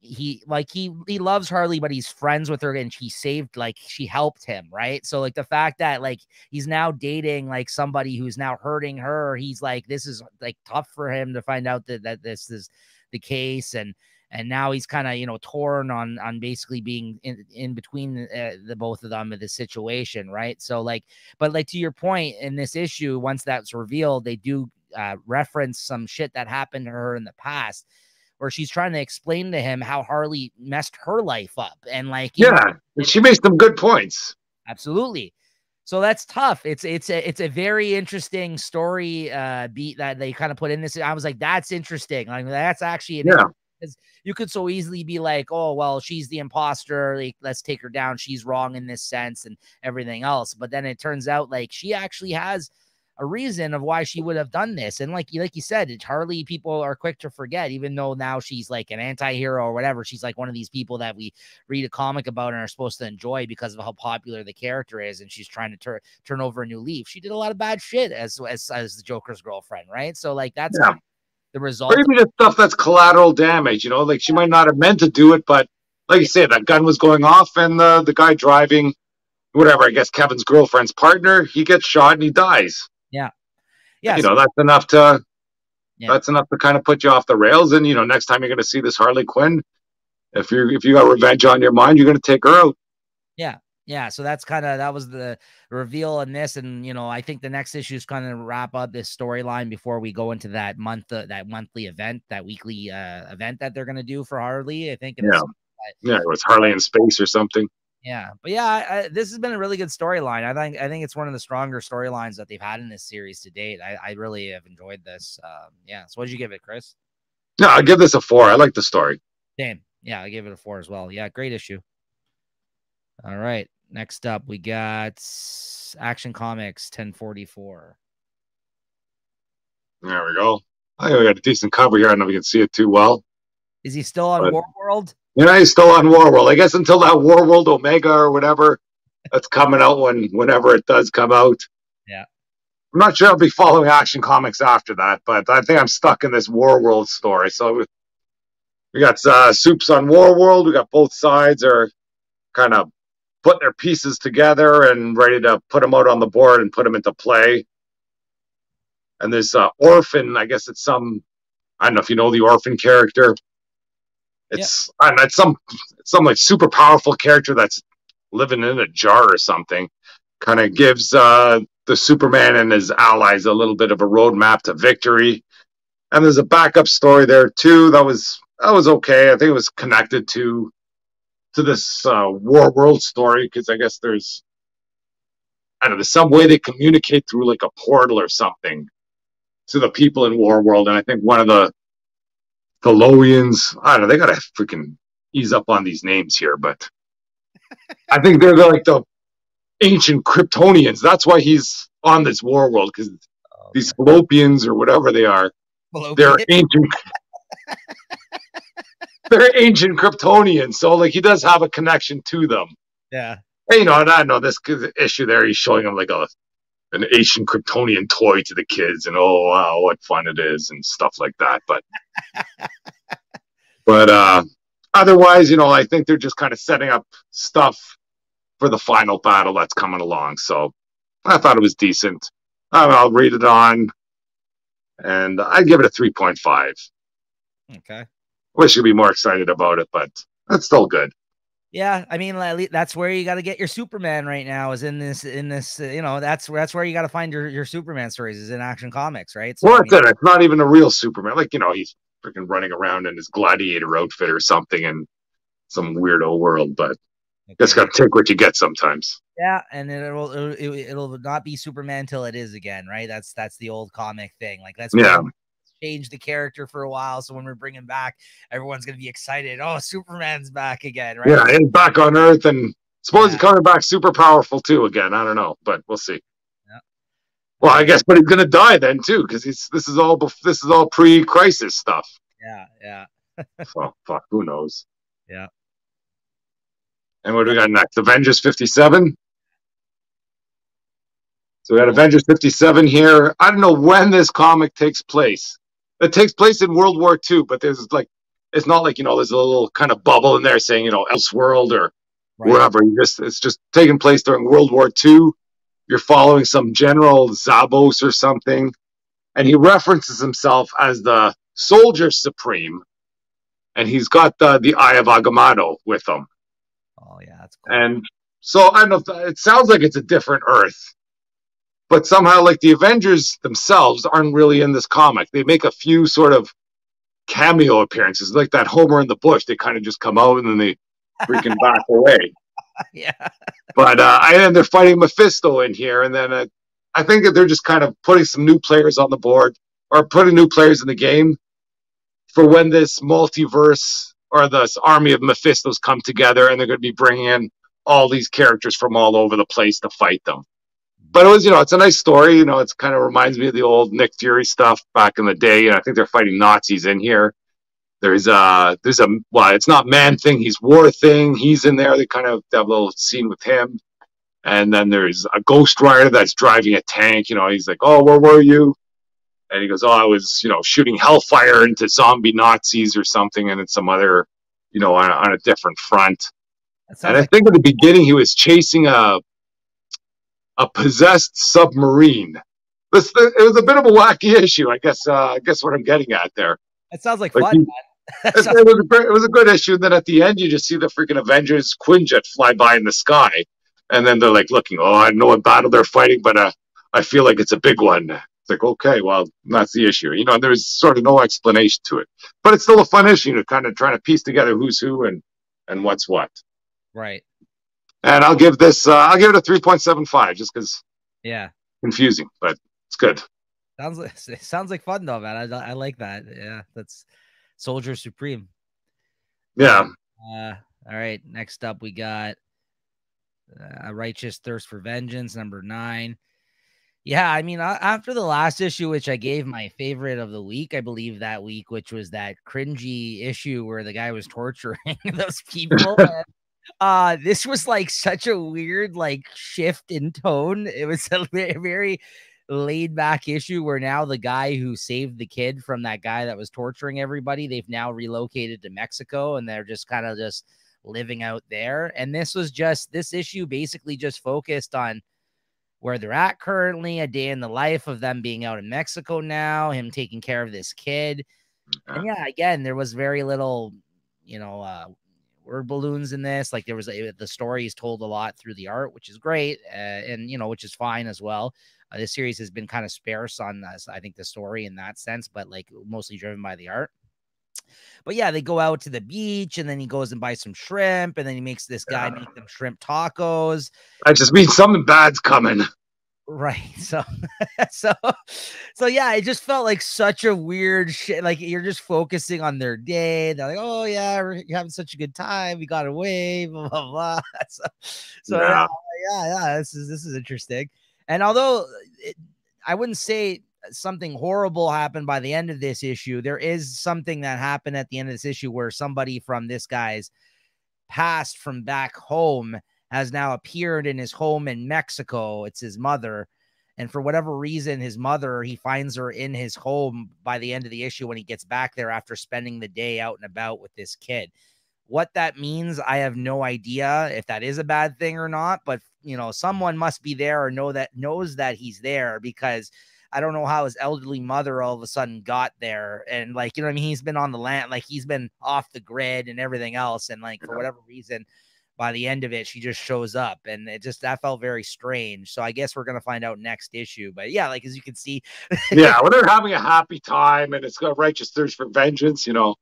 he loves Harley, but he's friends with her, and she helped him, right? So the fact that he's now dating somebody who's now hurting her, he's this is tough for him to find out that this is the case, and now he's kind of torn on basically being in between the both of them in this situation, right? So but to your point, in this issue, once that's revealed, they do reference some shit that happened to her in the past, where she's trying to explain to him how Harley messed her life up. And like, yeah, and she makes some good points. Absolutely. So that's tough. It's a very interesting story beat that they kind of put in this. I was like, that's interesting. Like, that's actually an because you could so easily be like, oh, well, she's the imposter. Like, let's take her down. She's wrong in this sense and everything else. But then it turns out like she actually has a reason of why she would have done this. And like you said, Harley, people are quick to forget, even though now she's like an anti-hero or whatever. She's like one of these people that we read a comic about and are supposed to enjoy because of how popular the character is. And she's trying to turn over a new leaf. She did a lot of bad shit as the Joker's girlfriend. Right. So like, that's kind of the result. Or even just stuff that's collateral damage, you know, like she might not have meant to do it, but like you said, that gun was going off and the guy driving, whatever, I guess Kevin's girlfriend's partner, he gets shot and he dies. Yeah. Yeah. You know, that's enough to kind of put you off the rails. And, you know, next time you're going to see this Harley Quinn, if you got revenge on your mind, you're going to take her out. Yeah. Yeah. So that was the reveal in this. And, you know, I think the next issue is kind of wrap up this storyline before we go into that monthly event, that weekly event that they're going to do for Harley, I think. It was Harley in space or something. Yeah, but yeah, this has been a really good storyline. I think it's one of the stronger storylines that they've had in this series to date. I really have enjoyed this. So what did you give it, Chris? No, I'll give this a 4. I like the story. Same. Yeah, I gave it a 4 as well. Yeah, great issue. All right, next up we got Action Comics 1044. There we go. I think we got a decent cover here. I don't know if you can see it too well. Is he still on Warworld? Yeah, he's still on Warworld. I guess until that Warworld Omega or whatever that's coming out whenever it does come out. Yeah. I'm not sure I'll be following Action Comics after that, but I think I'm stuck in this Warworld story. So we got Soups on Warworld. We got both sides are kind of putting their pieces together and ready to put them out on the board and put them into play. And there's Orphan. I guess it's I don't know if you know the Orphan character. It's some like super powerful character that's living in a jar or something. Kind of gives the Superman and his allies a little bit of a roadmap to victory. And there's a backup story there too. That was okay. I think it was connected to this Warworld story because I guess there's some way they communicate through like a portal or something to the people in Warworld. And I think one of the Fallopians, I don't know, they gotta freaking ease up on these names here, but I think they're like the ancient Kryptonians. That's why he's on this Warworld, because these Fallopians or whatever they are, they're ancient. They're ancient Kryptonians, so like he does have a connection to them. Yeah, and, you know, and I know this issue there, he's showing them like an ancient Kryptonian toy to the kids, and oh wow, what fun it is and stuff like that. But otherwise, you know, I think they're just kind of setting up stuff for the final battle that's coming along. So I thought it was decent. I'll read it on, and I'd give it a 3.5. Okay. Wish you'd be more excited about it, but that's still good. Yeah, I mean, that's where you got to get your Superman right now. Is in this, you know, that's where you got to find your Superman stories is in Action Comics, right? So, well, it's not even a real Superman. Like, you know, he's freaking running around in his gladiator outfit or something in some weirdo world, but just got to take what you get sometimes. Yeah, and it'll not be Superman until it is again, right? That's the old comic thing. Like change the character for a while, so when we bring him back, everyone's gonna be excited. Oh, Superman's back again, right? Yeah, and back on Earth, and suppose he's coming back super powerful too again. I don't know, but we'll see. Yeah. Well, I guess, but he's gonna die then too, because this is all pre-crisis stuff. Yeah. So fuck, who knows? Yeah. And what do we got next? Avengers 57. So we got Avengers 57 here. I don't know when this comic takes place. It takes place in World War II, but there's like, it's not like, you know, there's a little kind of bubble in there saying, you know, Elseworld or wherever. It's just taking place during World War II. You're following some General Zabos or something, and he references himself as the Soldier Supreme, and he's got the Eye of Agamotto with him. Oh yeah, that's cool. And so I don't know. It sounds like it's a different Earth. But somehow, like, the Avengers themselves aren't really in this comic. They make a few sort of cameo appearances, like that Homer in the bush. They kind of just come out and then they freaking back away. Yeah. But and they're fighting Mephisto in here, and then I think that they're just kind of putting some new players on the board or putting new players in the game for when this multiverse or this army of Mephistos come together, and they're going to be bringing in all these characters from all over the place to fight them. But it was, it's a nice story. It kind of reminds me of the old Nick Fury stuff back in the day. And I think they're fighting Nazis in here. There's a well, it's not Man Thing, he's War Thing. He's in there. They kind of have a little scene with him. And then there's a Ghost Rider that's driving a tank. He's like, "Oh, where were you?" And he goes, "Oh, I was, shooting hellfire into zombie Nazis or something." And it's some other, on a different front. And I think at the beginning he was chasing a possessed submarine. It was a bit of a wacky issue, I guess. I guess what I'm getting at there. It sounds like fun. It was a good issue. And then at the end, you just see the freaking Avengers Quinjet fly by in the sky, and then they're like looking. Oh, I don't know what battle they're fighting, but I feel like it's a big one. It's like, okay, well, that's the issue. There's sort of no explanation to it, but it's still a fun issue to kind of trying to piece together who's who and what's what. Right. And I'll give it a 3.75 just because. Yeah. Confusing, but it's good. Sounds like fun though, man. I like that. Yeah, that's Soldier Supreme. Yeah. All right. Next up, we got A Righteous Thirst for Vengeance, number 9. Yeah, I mean, after the last issue, which I gave my favorite of the week, I believe that week, which was that cringy issue where the guy was torturing those people. This was like such a weird like shift in tone. It was a very laid back issue where now the guy who saved the kid from that guy that was torturing everybody, they've now relocated to Mexico and they're just kind of just living out there. And this issue basically just focused on where they're at currently, a day in the life of them being out in Mexico now, him taking care of this kid. And yeah, again, there was very little, word balloons in this. Like the story is told a lot through the art, which is great. And which is fine as well. This series has been kind of sparse on this, I think, the story in that sense, but like mostly driven by the art. But yeah, they go out to the beach and then he goes and buys some shrimp and then he makes this guy make them shrimp tacos. That just means something bad's coming. Right. So yeah, it just felt like such a weird shit. Like you're just focusing on their day. They're like, "Oh yeah, you're having such a good time. We got away." Blah blah blah. Yeah. This is interesting. And although I wouldn't say something horrible happened by the end of this issue, there is something that happened at the end of this issue where somebody from this guy's past from back home has now appeared in his home in Mexico. It's his mother. And for whatever reason, his mother, he finds her in his home by the end of the issue when he gets back there after spending the day out and about with this kid. What that means, I have no idea if that is a bad thing or not, but someone must be there or knows that he's there, because I don't know how his elderly mother all of a sudden got there. And like, what I mean? He's been on the land, like he's been off the grid and everything else. And like, for whatever reason, by the end of it, she just shows up, and that felt very strange. So I guess we're going to find out next issue, but yeah, like, as you can see, yeah, when they're having a happy time and it's got righteous thirst for vengeance, right.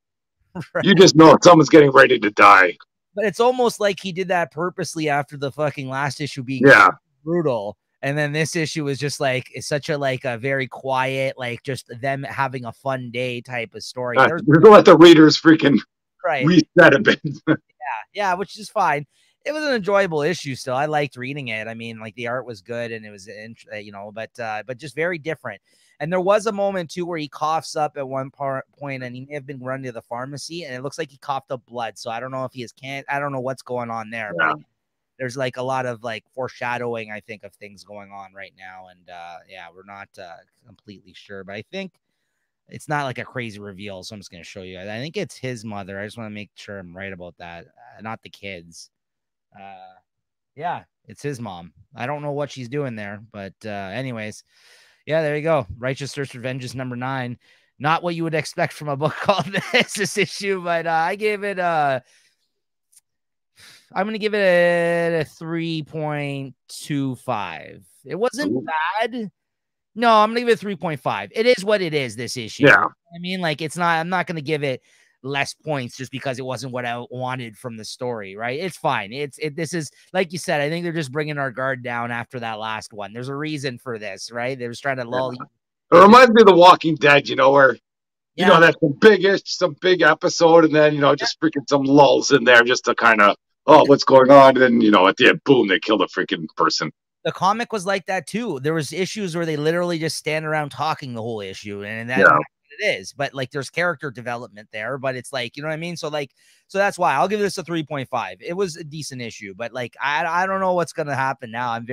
You just know someone's getting ready to die. But it's almost like he did that purposely after the fucking last issue being brutal. And then this issue is just like, it's such a very quiet, like just them having a fun day type of story. Just let the readers freaking reset a bit. Yeah, which is fine. It was an enjoyable issue still. I liked reading it. I mean, like the art was good and it was, but just very different. And there was a moment too where he coughs up at one point and he may have been run to the pharmacy and it looks like he coughed up blood. So I don't know if he has I don't know what's going on there, but there's like a lot of like foreshadowing, I think, of things going on right now. And we're not completely sure, but I think it's not like a crazy reveal. So I'm just going to show you. I think it's his mother. I just want to make sure I'm right about that. Not the kids. It's his mom. I don't know what she's doing there, but anyways, yeah, there you go. Righteous Thirst for Vengeance number 9. Not what you would expect from a book called this issue, but I gave it I'm going to give it a 3.25. It wasn't bad. No, I'm gonna give it 3.5. It is what it is, this issue. Yeah. I mean, like, it's not, I'm not gonna give it less points just because it wasn't what I wanted from the story, right? It's fine. This is, like you said, I think they're just bringing our guard down after that last one. There's a reason for this, right? They was trying to lull you. It reminds me of The Walking Dead, you know, where you know Yeah. that's some big episode, and then you know just freaking some lulls in there just to kind of what's going on, and then you know at the end, boom, they kill the freaking person. The comic was like that too. There was issues where they literally just stand around talking the whole issue, and that's Yeah. what it is. But like, there's character development there. But it's like, you know what I mean. So like, so that's why I'll give this a 3.5. It was a decent issue, but like, I don't know what's gonna happen now. I'm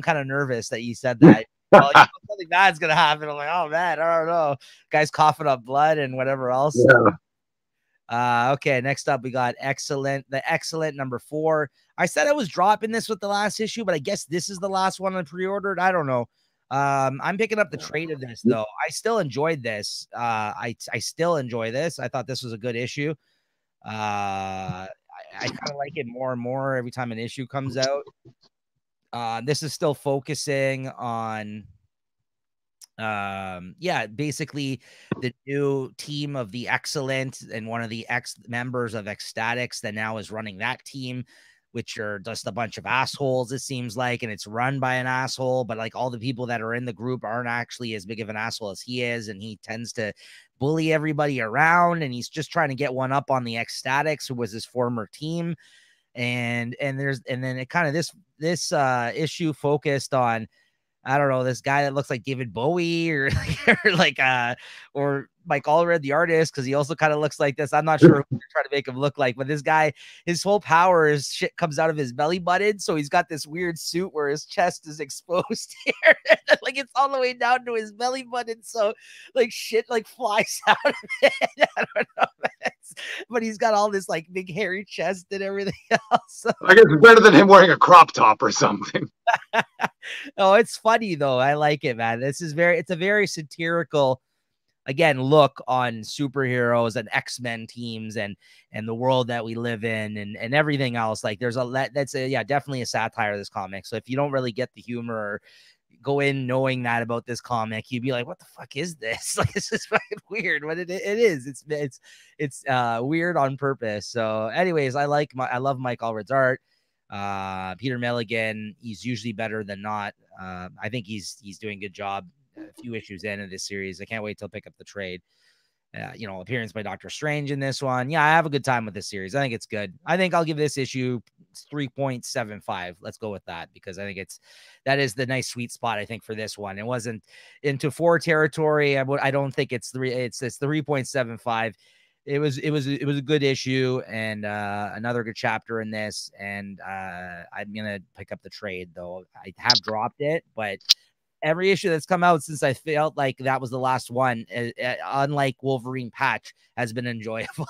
kind of nervous that you said that. Well, you know, something bad's gonna happen. I'm like, oh man, I don't know. Guy's coughing up blood and whatever else. Yeah. Okay, next up we got the excellent number 4. I said I was dropping this with the last issue, but I guess this is the last one I pre-ordered. I don't know. I'm picking up the trade of this though. I still enjoyed this. I still enjoy this. I thought this was a good issue. I kind of like it more and more every time an issue comes out. This is still focusing on basically the new team of the Excellent, and one of the members of Ecstatics that now is running that team, which are just a bunch of assholes, it seems like, and it's run by an asshole, but like all the people that are in the group aren't actually as big of an asshole as he is, and he tends to bully everybody around, and he's just trying to get one up on the Ecstatics, who was his former team. And then it kind of this issue focused on, I don't know, this guy that looks like David Bowie or or Mike Allred, the artist, because he also kind of looks like this. I'm not sure who they're trying to make him look like, but this guy, his whole power is shit comes out of his belly button. So he's got this weird suit where his chest is exposed here. Like, it's all the way down to his belly button. So like shit like flies out of it. I don't know. But he's got all this like big hairy chest and everything else. So, I guess it's better than him wearing a crop top or something. oh, it's funny though. I like it, man. It's a very satirical, again, look on superheroes and X-Men teams and the world that we live in and everything else. Like, there's definitely a satire of this comic. So if you don't really get the humor or go in knowing that about this comic, you'd be like, what the fuck is this? Like, this is fucking weird. But it is. It's weird on purpose. So anyways, I love Mike Allred's art. Peter Milligan, he's usually better than not. I think he's doing a good job a few issues in this series. I can't wait till pick up the trade. Appearance by Doctor Strange in this one. Yeah, I have a good time with this series. I think it's good. I think I'll give this issue 3.75. Let's go with that, because I think that is the nice sweet spot, I think, for this one. It wasn't into 4 territory. I don't think it's 3. It's 3.75. It was a good issue and another good chapter in this. And I'm gonna pick up the trade though. I have dropped it, but every issue that's come out since I felt like that was the last one, unlike Wolverine Patch, has been enjoyable.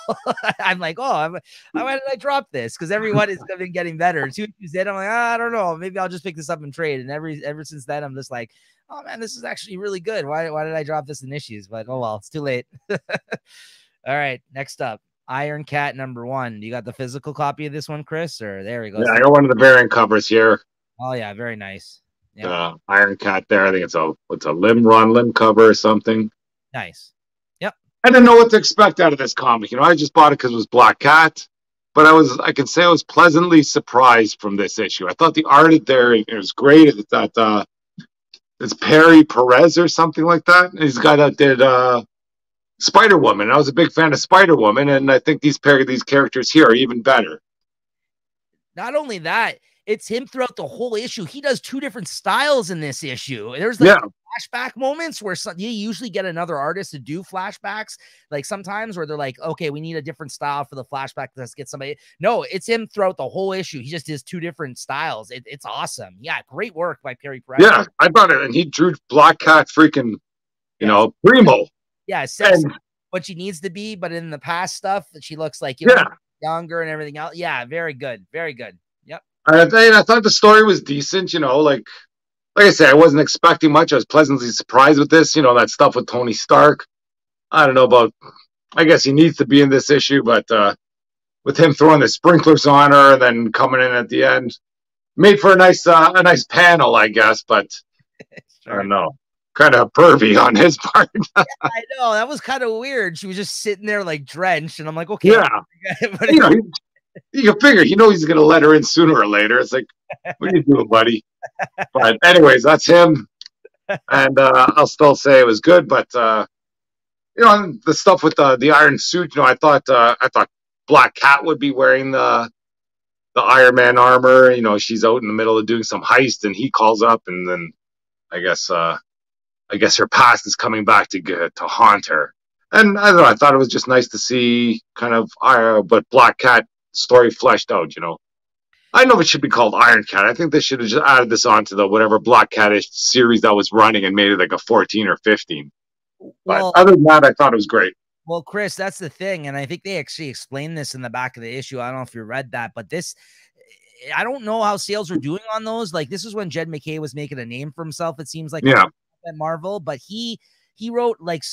I'm like, why did I drop this? Because everyone is been getting better. 2 issues in, I'm like, I don't know, maybe I'll just pick this up and trade. And ever since then, I'm just like, oh man, this is actually really good. Why did I drop this in issues? But oh well, it's too late. All right, next up, Iron Cat number 1. You got the physical copy of this one, Chris? Or there we go. Yeah, I got one of the variant covers here. Oh yeah, very nice. Yeah. Iron Cat there. I think it's a limb cover or something. Nice. Yep. I didn't know what to expect out of this comic. I just bought it because it was Black Cat, but I can say I was pleasantly surprised from this issue. I thought the art there, it was great. It's Perry Perez or something like that. And he's the guy that did Spider-Woman. I was a big fan of Spider-Woman, and I think these characters here are even better. Not only that, it's him throughout the whole issue. He does 2 different styles in this issue. There's like flashback moments where you usually get another artist to do flashbacks. Like sometimes where they're like, okay, we need a different style for the flashback. Let's get somebody. No, it's him throughout the whole issue. He just does 2 different styles. It's awesome. Yeah, great work by Perry Perez. Yeah, I thought it, and he drew Black Cat freaking, primo. Yeah, says what she needs to be, but in the past stuff, she looks like younger and everything else. Yeah, very good, very good. Yep. I thought the story was decent. Like I said, I wasn't expecting much. I was pleasantly surprised with this. That stuff with Tony Stark. I don't know about. I guess he needs to be in this issue, but with him throwing the sprinklers on her and then coming in at the end, made for a nice panel, I guess. But sure. I don't know. kind of pervy on his part. I know that was kind of weird. She was just sitting there like drenched, and I'm like, okay, Yeah, but you know, you can figure, he's going to let her in sooner or later. It's like, what are you doing, buddy? But anyways, that's him. And I'll still say it was good, but the stuff with the iron suit, I thought Black Cat would be wearing the Iron Man armor. She's out in the middle of doing some heist, and he calls up, and then I guess her past is coming back to haunt her. And I don't know, I thought it was just nice to see kind of but Black Cat story fleshed out. I know it should be called Iron Cat. I think they should have just added this onto the whatever Black Cat-ish series that was running and made it like a 14 or 15. But other than that, I thought it was great. Well, Chris, that's the thing. And I think they actually explained this in the back of the issue. I don't know if you read that, but I don't know how sales are doing on those. Like, this is when Jed McKay was making a name for himself, it seems like, at Marvel, but he wrote like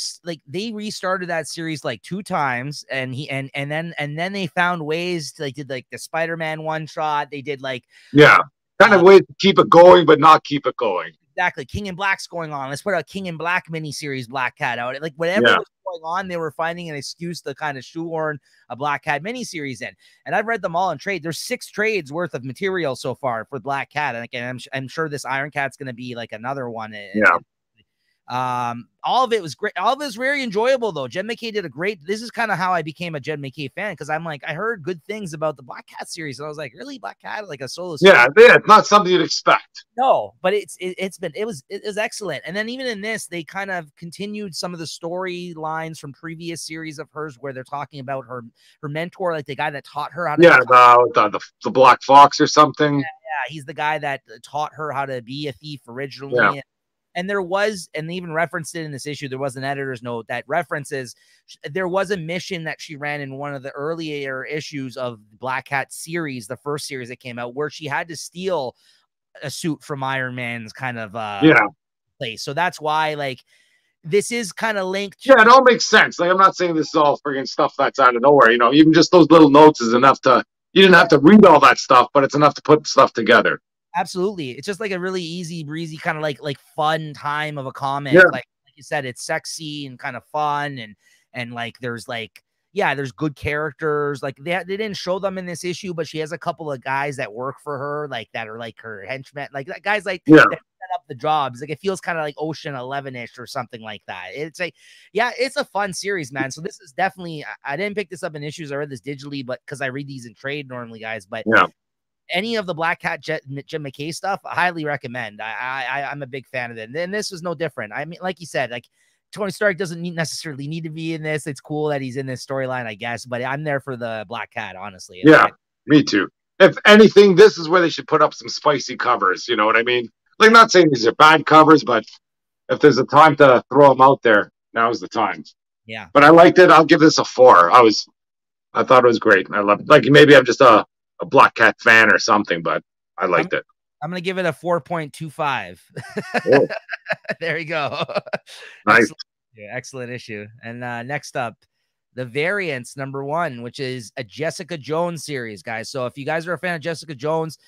they restarted that series like 2 times, and then they found ways to, like, did like the Spider-Man one shot. They did like, kind of ways to keep it going, but not keep it going. Exactly. King in Black's going on. Let's put a King in Black miniseries Black Cat out. Like, whatever was going on, they were finding an excuse to kind of shoehorn a Black Cat miniseries in. And I've read them all in trade. There's 6 trades worth of material so far for Black Cat. And again, I'm sure this Iron Cat's going to be like another one. All of it was great. All of it was very enjoyable, though. Jed McKay did a great. This is kind of how I became a Jed McKay fan, because I'm like, I heard good things about the Black Cat series, and I was like, really, Black Cat, like a solo series? Yeah, it's not something you'd expect. No, but it was excellent. And then even in this, they kind of continued some of the storylines from previous series of hers, where they're talking about her mentor, like the guy that taught her how to. Yeah, the Black Fox or something. Yeah, he's the guy that taught her how to be a thief originally. Yeah. And there was, and they even referenced it in this issue, there was an editor's note that references, there was a mission that she ran in one of the earlier issues of the Black Cat series, the first series that came out, where she had to steal a suit from Iron Man's kind of place. So that's why, like, this is kind of linked. Yeah, it all makes sense. Like, I'm not saying this is all friggin' stuff that's out of nowhere. Even just those little notes is enough you didn't have to read all that stuff, but it's enough to put stuff together. Absolutely. It's just like a really easy breezy kind of like fun time of a comic. Like you said, it's sexy and kind of fun, and like there's like, there's good characters. Like they didn't show them in this issue, but she has a couple of guys that work for her, like that are like her henchmen, like guys like that set up the jobs. Like, it feels kind of like Ocean 11-ish or something like that. It's like, it's a fun series, man. So this is definitely, I didn't pick this up in issues. I read this digitally, but because I read these in trade normally, guys, but any of the Black Cat Jed McKay stuff, I highly recommend. I'm a big fan of it. And this was no different. I mean, like you said, like, Tony Stark doesn't necessarily need to be in this. It's cool that he's in this storyline, I guess, but I'm there for the Black Cat, honestly. Yeah, me too. If anything, this is where they should put up some spicy covers. You know what I mean? Like, not saying these are bad covers, but if there's a time to throw them out there, now's the time. Yeah. But I liked it. I'll give this a 4. I thought it was great. I loved it. Like, maybe I'm just a Black Cat fan or something, but I liked it. I'm going to give it a 4.25. Oh. There you go. Nice. Excellent issue. And next up, the Variants #1, which is a Jessica Jones series, guys. So if you guys are a fan of Jessica Jones,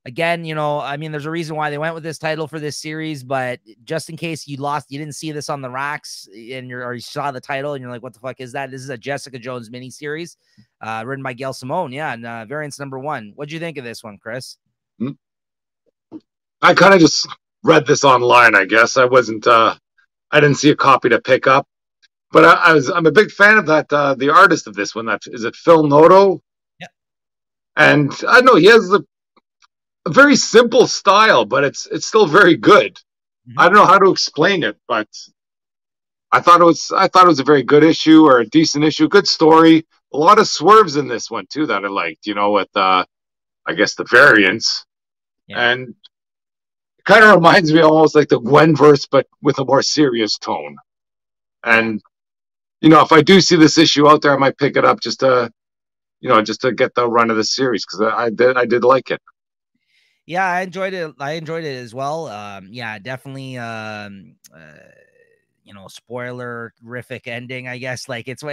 again, I mean, there's a reason why they went with this title for this series, but just in case you didn't see this on the racks and you saw the title and you're like, what the fuck is that? This is a Jessica Jones miniseries, written by Gail Simone. Yeah. And Variants #1. What'd you think of this one, Chris? I kind of just read this online, I guess. I didn't see a copy to pick up, but I'm a big fan of that. The artist of this one, is it Phil Noto? Yeah. And I know he has a very simple style, but it's still very good. I don't know how to explain it, but I thought it was a very good issue, or a decent issue, good story. A lot of swerves in this one too that I liked, with I guess the variants. And it kind of reminds me almost like the Gwen verse, but with a more serious tone. And if I do see this issue out there, I might pick it up just to get the run of the series, because I did like it. Yeah, I enjoyed it. I enjoyed it as well. Definitely. spoiler-rific ending, I guess. Like it's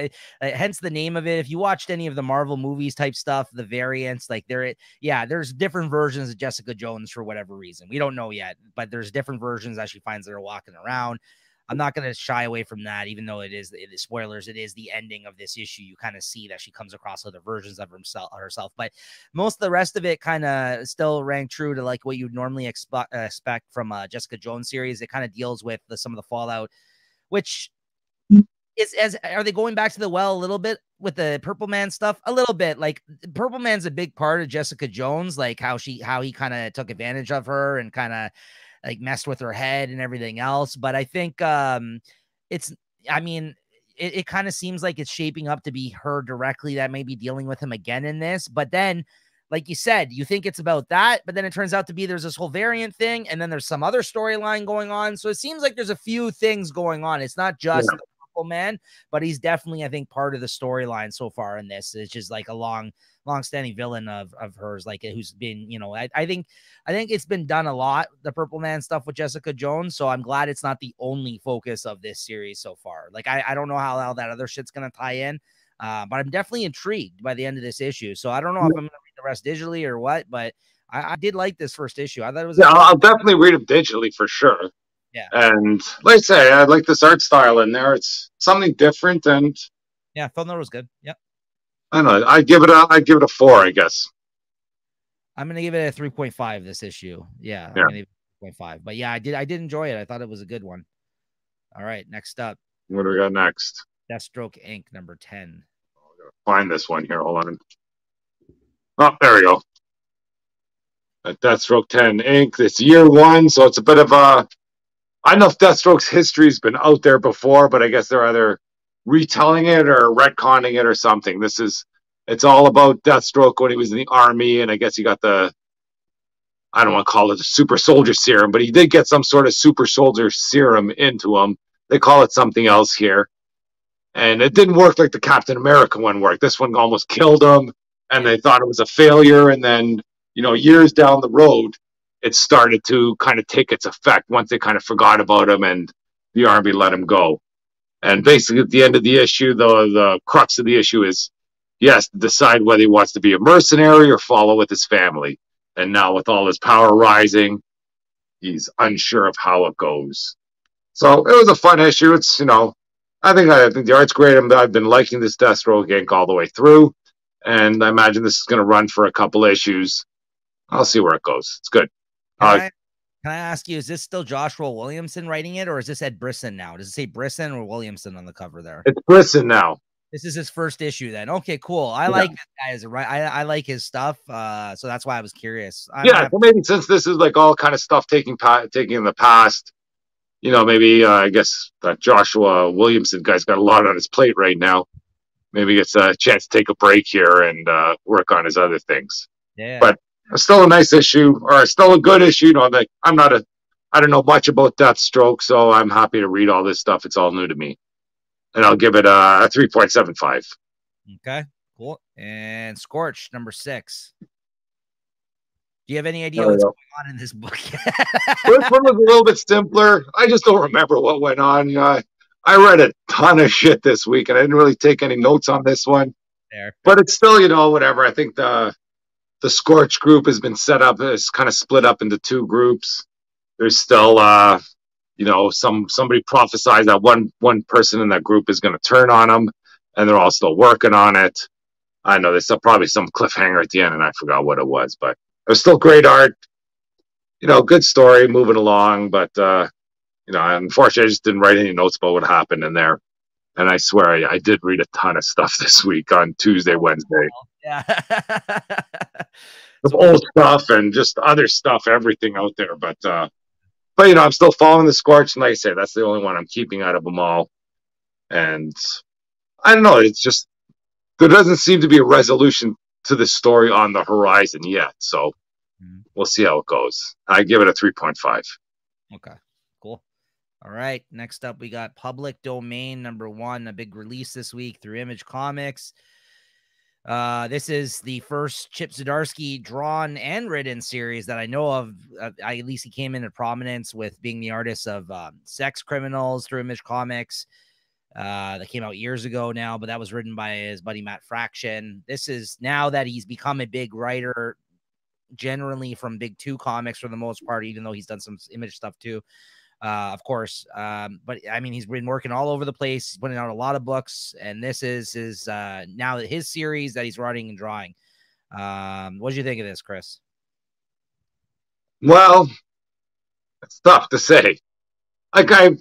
hence the name of it. If you watched any of the Marvel movies type stuff, the variants, like there's different versions of Jessica Jones for whatever reason. We don't know yet, but there's different versions that she finds that are walking around. I'm not going to shy away from that, even though it is spoilers. It is the ending of this issue. You kind of see that she comes across other versions of herself, but most of the rest of it kind of still rang true to like what you'd normally expect from a Jessica Jones series. It kind of deals with some of the fallout, which are they going back to the well a little bit with the Purple Man stuff? A little bit. Like Purple Man's a big part of Jessica Jones, like how he kind of took advantage of her and kind of like messed with her head and everything else. But I think it kind of seems like it's shaping up to be her directly that may be dealing with him again in this. But then, like you said, you think it's about that, but then it turns out to be there's this whole variant thing, and then there's some other storyline going on. So it seems like there's a few things going on. It's not just the Purple Man, but he's definitely, I think, part of the storyline so far in this. It's just like a long-standing villain of hers, like who's been, I think it's been done a lot, the Purple Man stuff with Jessica Jones. So I'm glad it's not the only focus of this series so far. Like I don't know how that other shit's gonna tie in, but I'm definitely intrigued by the end of this issue. So I don't know if I'm gonna read the rest digitally or what, but I did like this first issue. I thought it was I'll definitely read it digitally for sure. Yeah. And like I say, I like this art style in there. It's something different, and yeah, Thunder was good. Yep. I don't know. I'd give it a 4, I guess. I'm gonna give it a 3.5 this issue. Yeah. I'm gonna give it 3.5. But yeah, I did enjoy it. I thought it was a good one. All right, next up. What do we got next? Deathstroke Inc. number 10. I gotta find this one here. Hold on. Oh, there we go. Deathstroke 10 Inc. It's year 1, so it's a bit of a. I don't know if Deathstroke's history's been out there before, but I guess they're either retelling it or retconning it or something. It's all about Deathstroke when he was in the army, and I guess he got I don't want to call it the super soldier serum, but he did get some sort of super soldier serum into him. They call it something else here. And it didn't work like the Captain America one worked. This one almost killed him, and they thought it was a failure. And then, years down the road, it started to kind of take its effect once they kind of forgot about him and the army let him go. And basically, at the end of the issue, the crux of the issue is he has to decide whether he wants to be a mercenary or follow with his family. And now, with all his power rising, he's unsure of how it goes. So it was a fun issue. It's I think the art's great. I've been liking this Deathstroke Inc. all the way through, and I imagine this is going to run for a couple issues. I'll see where it goes. It's good. Can I ask you, is this still Joshua Williamson writing it, or is this Ed Brisson now? Does it say Brisson or Williamson on the cover there? It's Brisson now. This is his first issue then. Okay, cool. I like this guy as I like his stuff. So that's why I was curious. So maybe since this is like all kind of stuff taking in the past, maybe I guess that Joshua Williamson guy's got a lot on his plate right now. Maybe he gets a chance to take a break here and work on his other things. Yeah. But still a nice issue, or still a good issue. I don't know much about Deathstroke, so I'm happy to read all this stuff. It's all new to me. And I'll give it a 3.75. Okay, cool. And Scorch, number 6. Do you have any idea what's going on in this book? This one was a little bit simpler. I just don't remember what went on. I read a ton of shit this week, and I didn't really take any notes on this one. There. But it's still, whatever. I think the Scorch group has been set up. It's kind of split up into 2 groups. There's still, somebody prophesied that one person in that group is going to turn on them, and they're all still working on it. I know there's probably some cliffhanger at the end, and I forgot what it was, but it was still great art. Good story, moving along, but unfortunately, I just didn't write any notes about what happened in there. And I swear, I did read a ton of stuff this week on Tuesday, Wednesday. Yeah. Some old stuff and just other stuff, everything out there. But I'm still following the Scorch, and like I say, that's the only one I'm keeping out of them all. And I don't know, it's just there doesn't seem to be a resolution to the story on the horizon yet. So we'll see how it goes. I give it a 3.5. Okay, cool. All right, next up we got Public Domain number 1, a big release this week through Image Comics. This is the first Chip Zdarsky drawn and written series that I know of. At least he came into prominence with being the artist of Sex Criminals through Image Comics. That came out years ago now, but that was written by his buddy Matt Fraction. This is now that he's become a big writer, generally from Big Two comics for the most part, even though he's done some Image stuff too. Of course. But I mean, he's been working all over the place. He's putting out a lot of books, and this is his now his series that he's writing and drawing. What do you think of this, Chris? Well, it's tough to say. Like I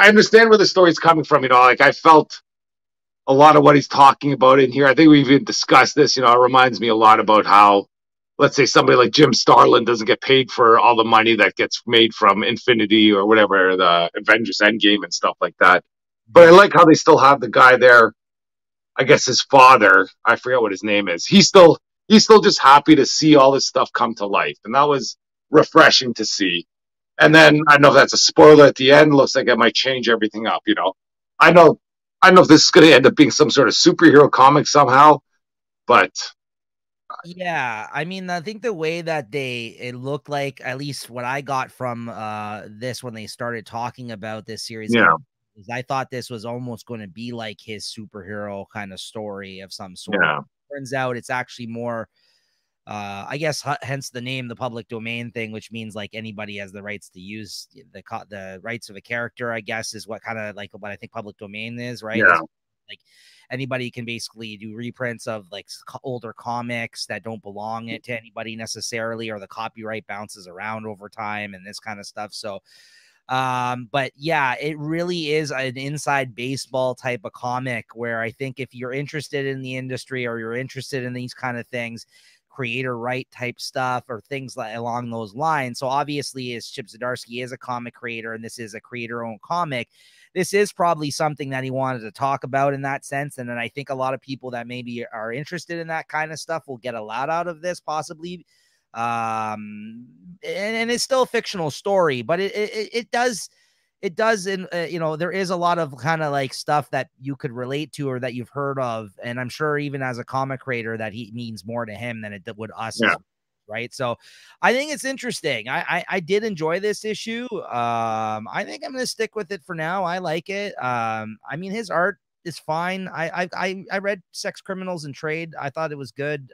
understand where the story's coming from. You know, like I felt a lot of what he's talking about in here. I think we even discussed this. You know, it reminds me a lot about how, let's say, somebody like Jim Starlin doesn't get paid for all the money that gets made from Infinity or whatever, the Avengers Endgame and stuff like that. But I like how they still have the guy there. I guess his father, I forget what his name is. He's still just happy to see all this stuff come to life. And that was refreshing to see. And then I don't know if that's a spoiler at the end. Looks like it might change everything up, you know. I don't know if this is going to end up being some sort of superhero comic somehow, but yeah, I mean, I think the way that it looked like, at least what I got from this when they started talking about this series, yeah, is I thought this was almost going to be like his superhero kind of story of some sort. yeah. Turns out it's actually more, I guess, hence the name, the public domain thing, which means like anybody has the rights to use the rights of a character, I guess, is what kind of like what I think public domain is, right? Yeah. Like anybody can basically do reprints of like older comics that don't belong to anybody necessarily, or the copyright bounces around over time and this kind of stuff. So, but yeah, it really is an inside baseball type of comic where I think if you're interested in the industry or you're interested in these kind of things, creator right type stuff or things like along those lines. So obviously, as Chip Zdarsky is a comic creator and this is a creator owned comic, this is probably something that he wanted to talk about in that sense. And then I think a lot of people that maybe are interested in that kind of stuff will get a lot out of this, possibly. And it's still a fictional story, but it does, and you know, there is a lot of kind of like stuff that you could relate to or that you've heard of, and I'm sure even as a comic creator that he means more to him than it would us. Yeah. Right. So I think it's interesting. I did enjoy this issue. I think I'm going to stick with it for now. I like it. I mean, his art is fine. I read Sex Criminals in trade. I thought it was good.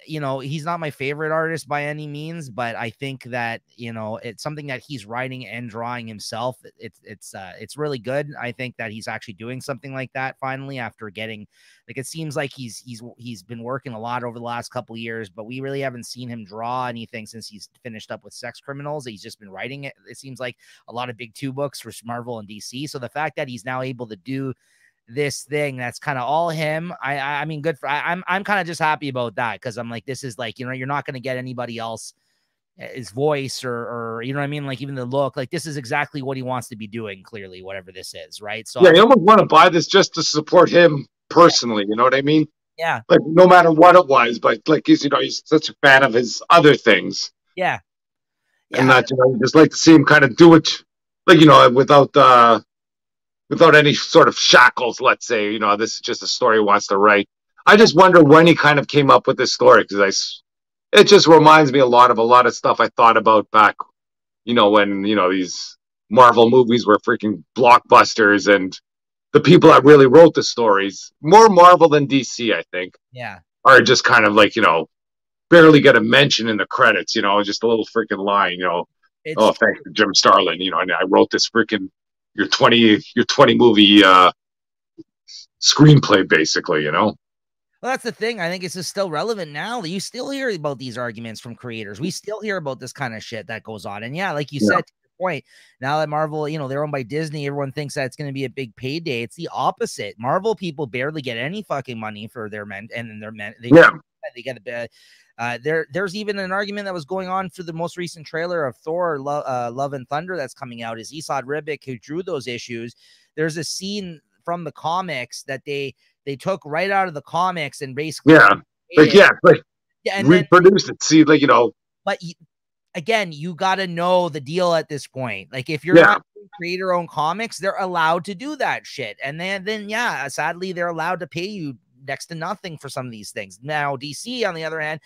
You know, he's not my favorite artist by any means, but I think that, you know, it's something that he's writing and drawing himself. It's really good. I think that he's actually doing something like that finally after getting, like, it seems like he's been working a lot over the last couple of years, but we really haven't seen him draw anything since he's finished up with Sex Criminals. He's just been writing it. It seems like a lot of Big Two books for Marvel and DC. So the fact that he's now able to do this thing that's kind of all him, I mean, good for, I'm kind of just happy about that, because I'm like, this is like, you know, you're not going to get anybody else his voice or you know what I mean, like even the look, like this is exactly what he wants to be doing, clearly, whatever this is, right? So Yeah, you almost want to buy this just to support him personally, you know what I mean? Yeah. Like no matter what it was, but like he's, you know, he's such a fan of his other things. Yeah. And that, you know, just like to see him kind of do it, like, you know, without any sort of shackles, let's say, you know, this is just a story he wants to write. I just wonder when he kind of came up with this story, because it just reminds me a lot of stuff I thought about back, you know, when, you know, these Marvel movies were freaking blockbusters, and the people that really wrote the stories, more Marvel than DC, I think, are just kind of like, you know, barely get a mention in the credits, you know, just a little freaking line, you know, oh, thanks to Jim Starlin, you know, and I wrote this freaking your 20 movie screenplay, basically, you know. Well, that's the thing. I think it's just still relevant now. You still hear about these arguments from creators. We still hear about this kind of shit that goes on. And yeah, like you said, to your point, now that Marvel, you know, they're owned by Disney, everyone thinks that it's going to be a big payday. It's the opposite. Marvel people barely get any fucking money for their men, and then their men. They get a bit. There's even an argument that was going on for the most recent trailer of Thor: Love and Thunder that's coming out. Is Esad Ribic, who drew those issues. There's a scene from the comics that they took right out of the comics and basically and reproduce it. See, like, you know, but again, you got to know the deal at this point. Like, if you're not creator owned comics, they're allowed to do that shit, and then sadly, they're allowed to pay you next to nothing for some of these things. Now, DC, on the other hand,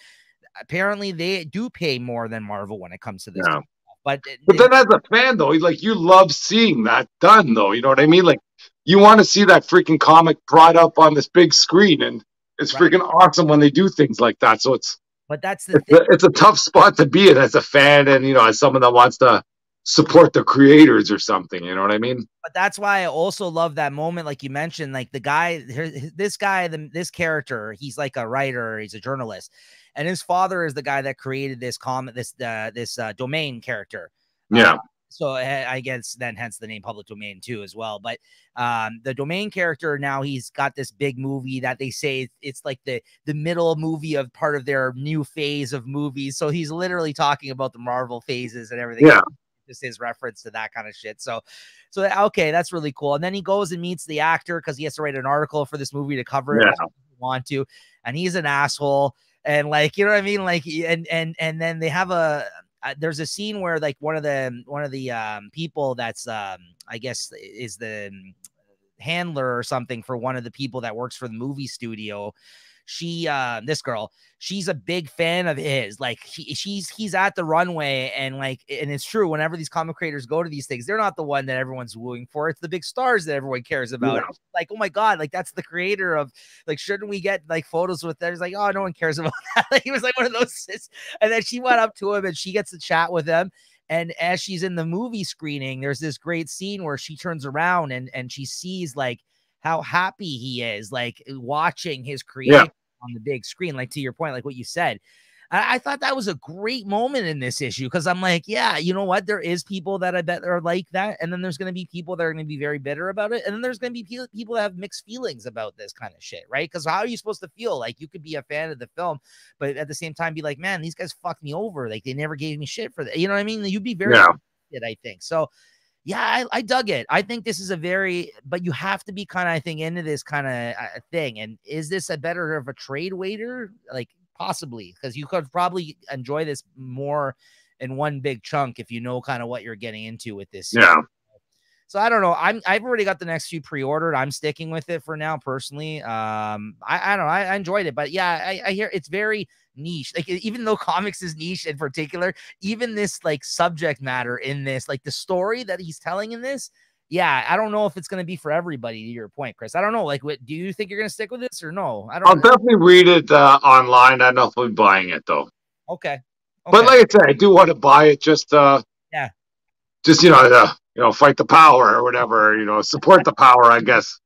apparently they do pay more than Marvel when it comes to this. Yeah. But then as a fan, though, like, you love seeing that done, though. You know what I mean? Like, you want to see that freaking comic brought up on this big screen, and it's freaking awesome when they do things like that. So but that's the thing. It's a tough spot to be in as a fan, and as someone that wants to support the creators or something. You know what I mean? But that's why I also love that moment, like you mentioned, like the guy, this character, he's like a writer, he's a journalist, and his father is the guy that created this domain character. Yeah. So I guess then hence the name public domain too as well. But the domain character, now he's got this big movie that they say it's like the middle movie of part of their new phase of movies. So he's literally talking about the Marvel phases and everything. Yeah. Just his reference to that kind of shit. So okay, that's really cool. And then he goes and meets the actor because he has to write an article for this movie to cover it. Yeah. Want to, and he's an asshole. And like, you know what I mean? Like, and then they have there's a scene where like one of the people that's I guess is the handler or something for one of the people that works for the movie studio. This girl, she's a big fan of his. Like he's at the runway, and it's true. Whenever these comic creators go to these things, they're not the one that everyone's wooing for. It's the big stars that everyone cares about. Yeah. Like, oh my God, like that's the creator of, like, shouldn't we get like photos with that? It's like, oh, no one cares about that. Like, he was like one of those. And then she went up to him and she gets to chat with him. And as she's in the movie screening, there's this great scene where she turns around and she sees like how happy he is, like watching his creation on the big screen, like to your point, like what you said. I thought that was a great moment in this issue because I'm like, yeah, you know what? There is people that I bet are like that. And then there's going to be people that are going to be very bitter about it. And then there's going to be people that have mixed feelings about this kind of shit, right? Because how are you supposed to feel? Like, you could be a fan of the film, but at the same time be like, man, these guys fucked me over. Like, they never gave me shit for that. You know what I mean? You'd be very, I think. So yeah, I dug it. I think this is but you have to be kind of, I think, into this kind of thing. And is this a better of a trade waiter? Like, possibly, because you could probably enjoy this more in one big chunk if you know kind of what you're getting into with this. Yeah. So I don't know. I've already got the next few pre-ordered. I'm sticking with it for now, personally. I don't know. I enjoyed it, but yeah, I hear it's very niche. Like, even though comics is niche in particular, even this like subject matter in this, like the story that he's telling in this, yeah, I don't know if it's going to be for everybody, to your point, Chris. I don't know. Like, do you think you're going to stick with this or no? I'll definitely read it online. I don't know if I'll be buying it though. Okay. But like I said, I do want to buy it just fight the power or whatever, support the power, I guess.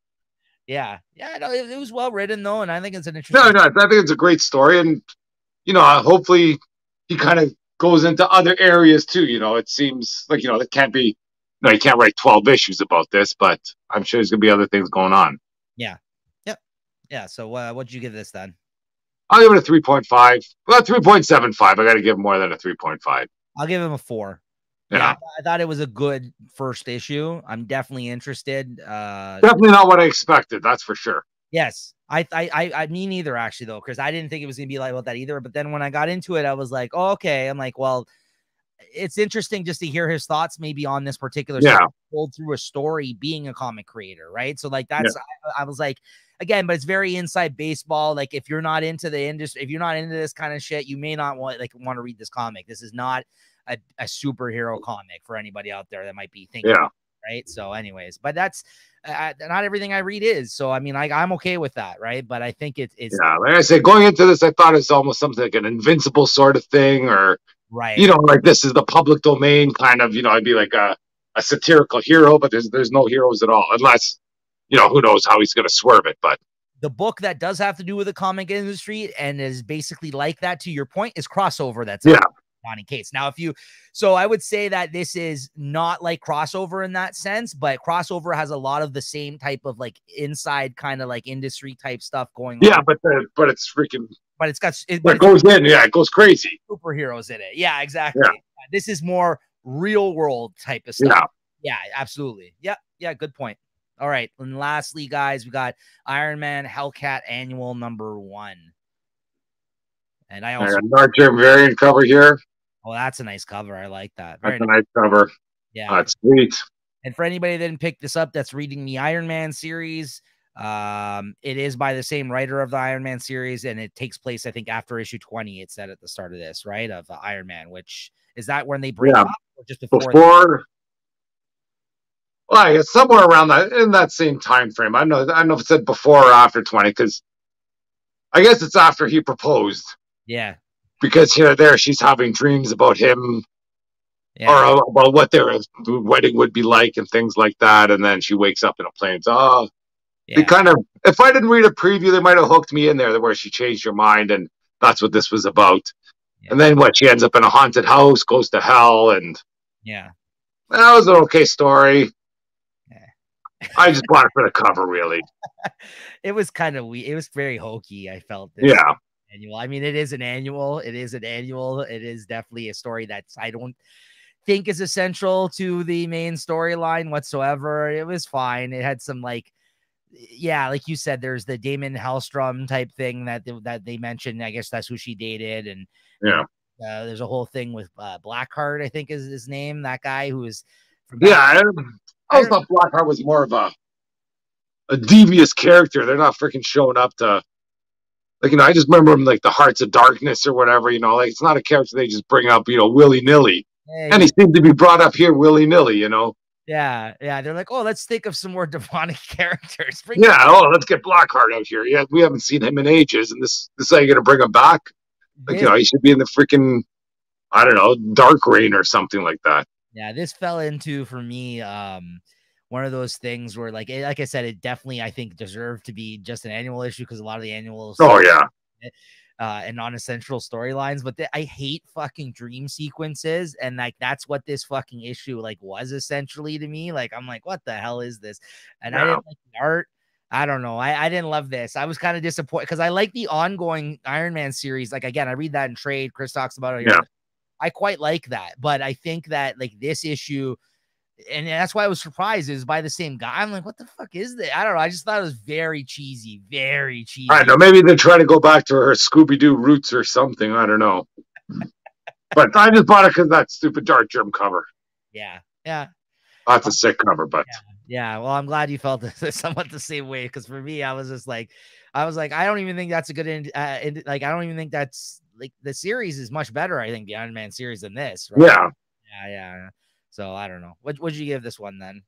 Yeah. No, it was well written though, and I think it's an interesting. No, I think it's a great story, and hopefully he kind of goes into other areas too. It seems like it can't be. No, you can't write 12 issues about this, but I'm sure there's gonna be other things going on. Yeah. Yep. Yeah. So what'd you give this then? I'll give it a 3.5. Well, 3.75. I got to give more than a 3.5. I'll give him a 4. Yeah, I thought it was a good first issue. I'm definitely interested. Definitely not what I expected. That's for sure. Yes, I me neither, actually, though, because I didn't think it was gonna be like about that either. But then when I got into it, I was like, oh, okay. I'm like, well, it's interesting just to hear his thoughts maybe on this particular story, told through a story, being a comic creator, right? So like that's I was like, again, but it's very inside baseball. Like, if you're not into the industry, if you're not into this kind of shit, you may not want to read this comic. This is not a superhero comic for anybody out there that might be thinking, right? So anyways, but that's not everything I read is. So I mean, I'm okay with that, right? But I think it's like I said, going into this, I thought it's almost something like an Invincible sort of thing, or right, like this is the public domain kind of, I'd be like a satirical hero, but there's no heroes at all, unless who knows how he's gonna swerve it. But the book that does have to do with the comic industry and is basically like that, to your point, is Crossover. That's Donnie Cates. Now, so I would say that this is not like Crossover in that sense, but Crossover has a lot of the same type of like inside kind of like industry type stuff going on. Yeah, but it's freaking. But it's got it goes in, it goes crazy. Superheroes in it, yeah, exactly. Yeah. This is more real world type of stuff. Yeah, absolutely. Yeah, good point. All right, and lastly, guys, we got Iron Man Hellcat Annual #1. And I also got an variant cover here. Oh, that's a nice cover. I like that. That's a nice cover. Yeah, that's sweet. And for anybody that didn't pick this up, that's reading the Iron Man series. It is by the same writer of the Iron Man series, and it takes place, I think, after issue 20. It said at the start of this, right? Of Iron Man, which is that when they break up or just before? Well, it's somewhere around that, in that same time frame. I don't know if it said before or after 20, because I guess it's after he proposed. Yeah. Because here there she's having dreams about him, or about what their wedding would be like and things like that, and then she wakes up in a plane. So, they kind of, if I didn't read a preview, they might have hooked me in there where she changed her mind, and that's what this was about. And then what? She ends up in a haunted house, goes to hell, and that was an okay story. I just bought it for the cover, really. It was kind of weird. It was very hokey. I felt this annual. I mean, it is an annual. It is definitely a story that I don't think is essential to the main storyline whatsoever. It was fine. It had some like you said, there's the Damon Hellstrom type thing that they mentioned. I guess that's who she dated, and there's a whole thing with Blackheart, I think is his name. That guy who is from I thought Blackheart was more of a devious character. They're not freaking showing up to, like, I just remember him like the Hearts of Darkness or whatever, like it's not a character they just bring up, willy-nilly. And he seemed to be brought up here willy-nilly, Yeah. They're like, oh, let's think of some more demonic characters. Let's get Blackheart out here. Yeah, we haven't seen him in ages, and this is how you're gonna bring him back? Like, he should be in the freaking, I don't know, Dark Reign or something like that. Yeah, this fell into, for me, one of those things where, like I said, it definitely, I think, deserved to be just an annual issue, because a lot of the annuals and non-essential storylines, but I hate fucking dream sequences, and like that's what this fucking issue like was essentially to me. Like, I'm like, what the hell is this? And I didn't like the art. I don't know. I didn't love this. I was kind of disappointed, because I like the ongoing Iron Man series. Like, again, I read that in trade. Chris talks about it here. I quite like that, but I think that like this issue, and that's why I was surprised, is by the same guy. I'm like, what the fuck is this? I don't know. I just thought it was very cheesy, very cheesy. I don't know. Maybe they're trying to go back to her Scooby-Doo roots or something. I don't know. But I just bought it because that stupid Dark Germ cover. Yeah. That's a sick cover, but well, I'm glad you felt somewhat the same way, because for me, I was like, I don't even think that's a good like, I don't even think that's like, the series is much better, I think, the Iron Man series, than this, right? Yeah. So I don't know. What would you give this one then?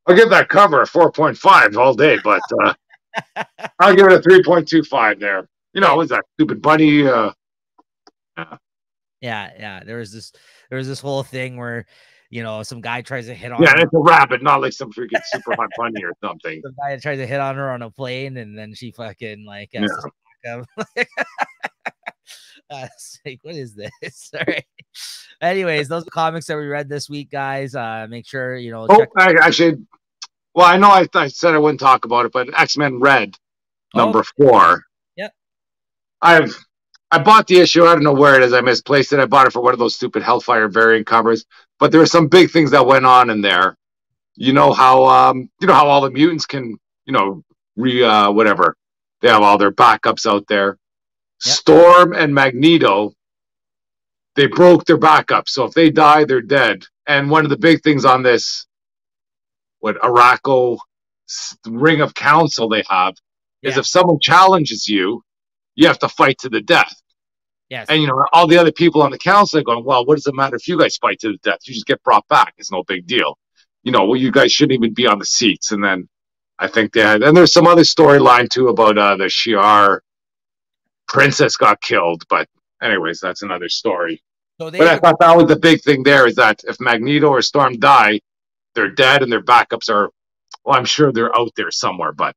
I'll give that cover a 4.5 all day, but I'll give it a 3.25 there. What's that stupid bunny? There was this whole thing where, some guy tries to hit on her. It's a rabbit, not like some freaking super hot bunny or something. Some guy tries to hit on her on a plane, and then she fucking like has to smack him. Like, what is this? All right. Anyways, those are comics that we read this week, guys. Make sure check. I know I said I wouldn't talk about it, but X-Men Red number 4. Yep. I bought the issue. I don't know where it is. I misplaced it. I bought it for one of those stupid Hellfire variant covers. But there were some big things that went on in there. How all the mutants can whatever, they have all their backups out there. Yep. Storm and Magneto, they broke their backup. So if they die, they're dead. And one of the big things on this, Araco Ring of Council they have, is if someone challenges you, you have to fight to the death. Yes. And, all the other people on the council are going, well, what does it matter if you guys fight to the death? You just get brought back. It's no big deal. You guys shouldn't even be on the seats. And then I think and there's some other storyline too about the Shi'ar princess got killed. But anyways, that's another story. But I thought that was the big thing there, is that if Magneto or Storm die, they're dead, and their backups are, well, I'm sure they're out there somewhere, but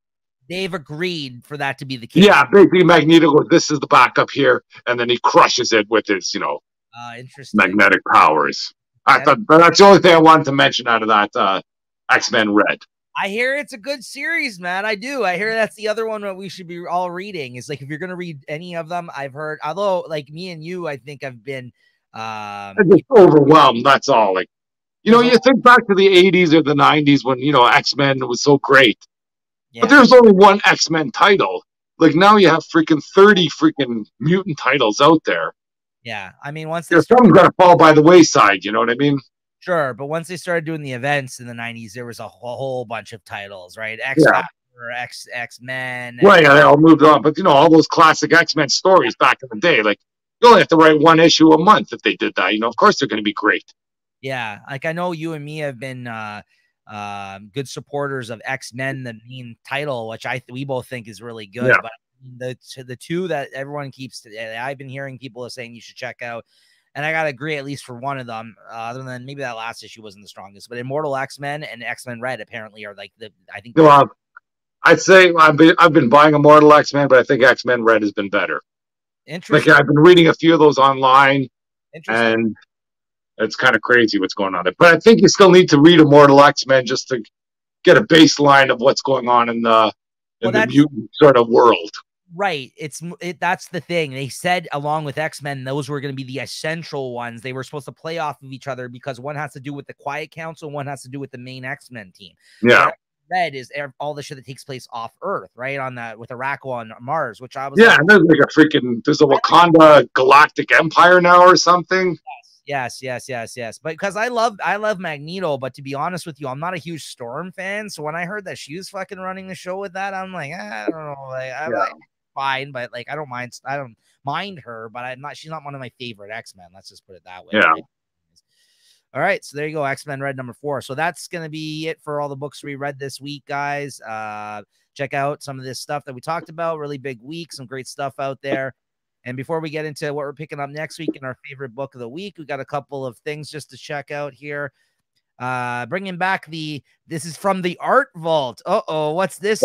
they've agreed for that to be the case. Yeah, basically Magneto goes, this is the backup here, and then he crushes it with his, magnetic powers. I thought, but that's the only thing I wanted to mention out of that X-Men Red. I hear it's a good series, man. I do. I hear that's the other one that we should be all reading. Is like, if you're going to read any of them, I've heard, although like me and you, I think I've been just overwhelmed. That's all. Like, you think back to the 80s or the 90s when, X-Men was so great. Yeah. But there's only one X-Men title. Like, now you have freaking 30 freaking mutant titles out there. Yeah. I mean, once someone's got to fall by the wayside. You know what I mean? Sure, but once they started doing the events in the 90s, there was a whole bunch of titles, right? Yeah. X-Men. Right, yeah, they all moved on. But, all those classic X-Men stories back in the day, like, you only have to write one issue a month if they did that. Of course they're going to be great. Yeah, like I know you and me have been good supporters of X-Men, the main title, which we both think is really good. Yeah. But the two that everyone keeps, I've been hearing people saying you should check out, and I gotta agree at least for one of them. Other than maybe that last issue wasn't the strongest, but Immortal X-Men and X-Men Red apparently are like I think. Well, I'd say I've been buying Immortal X-Men, but I think X-Men Red has been better. Interesting. Like I've been reading a few of those online, Interesting. and it's kind of crazy what's going on there. But I think you still need to read Immortal X-Men just to get a baseline of what's going on in the mutant sort of world. Right. That's the thing. They said along with X-Men, those were going to be the essential ones. They were supposed to play off of each other because one has to do with the Quiet Council, one has to do with the main X-Men team. Yeah. So Red is all the shit that takes place off Earth, right? with Arakko on Mars, which I was and there's like there's a Wakanda Galactic Empire now or something. Yes. But because I love Magneto, but to be honest with you, I'm not a huge Storm fan. So when I heard that she was fucking running the show with that, I'm like, I don't know, like fine, but like I don't mind her, but she's not one of my favorite X-Men. Let's just put it that way. Yeah. Right? All right, so there you go, X-Men Red number 4. So that's gonna be it for all the books we read this week, guys. Check out some of this stuff that we talked about. Really big week, some great stuff out there. And before we get into what we're picking up next week in our favorite book of the week, we got a couple of things just to check out here. Bringing back this is from the Art Vault. What's this?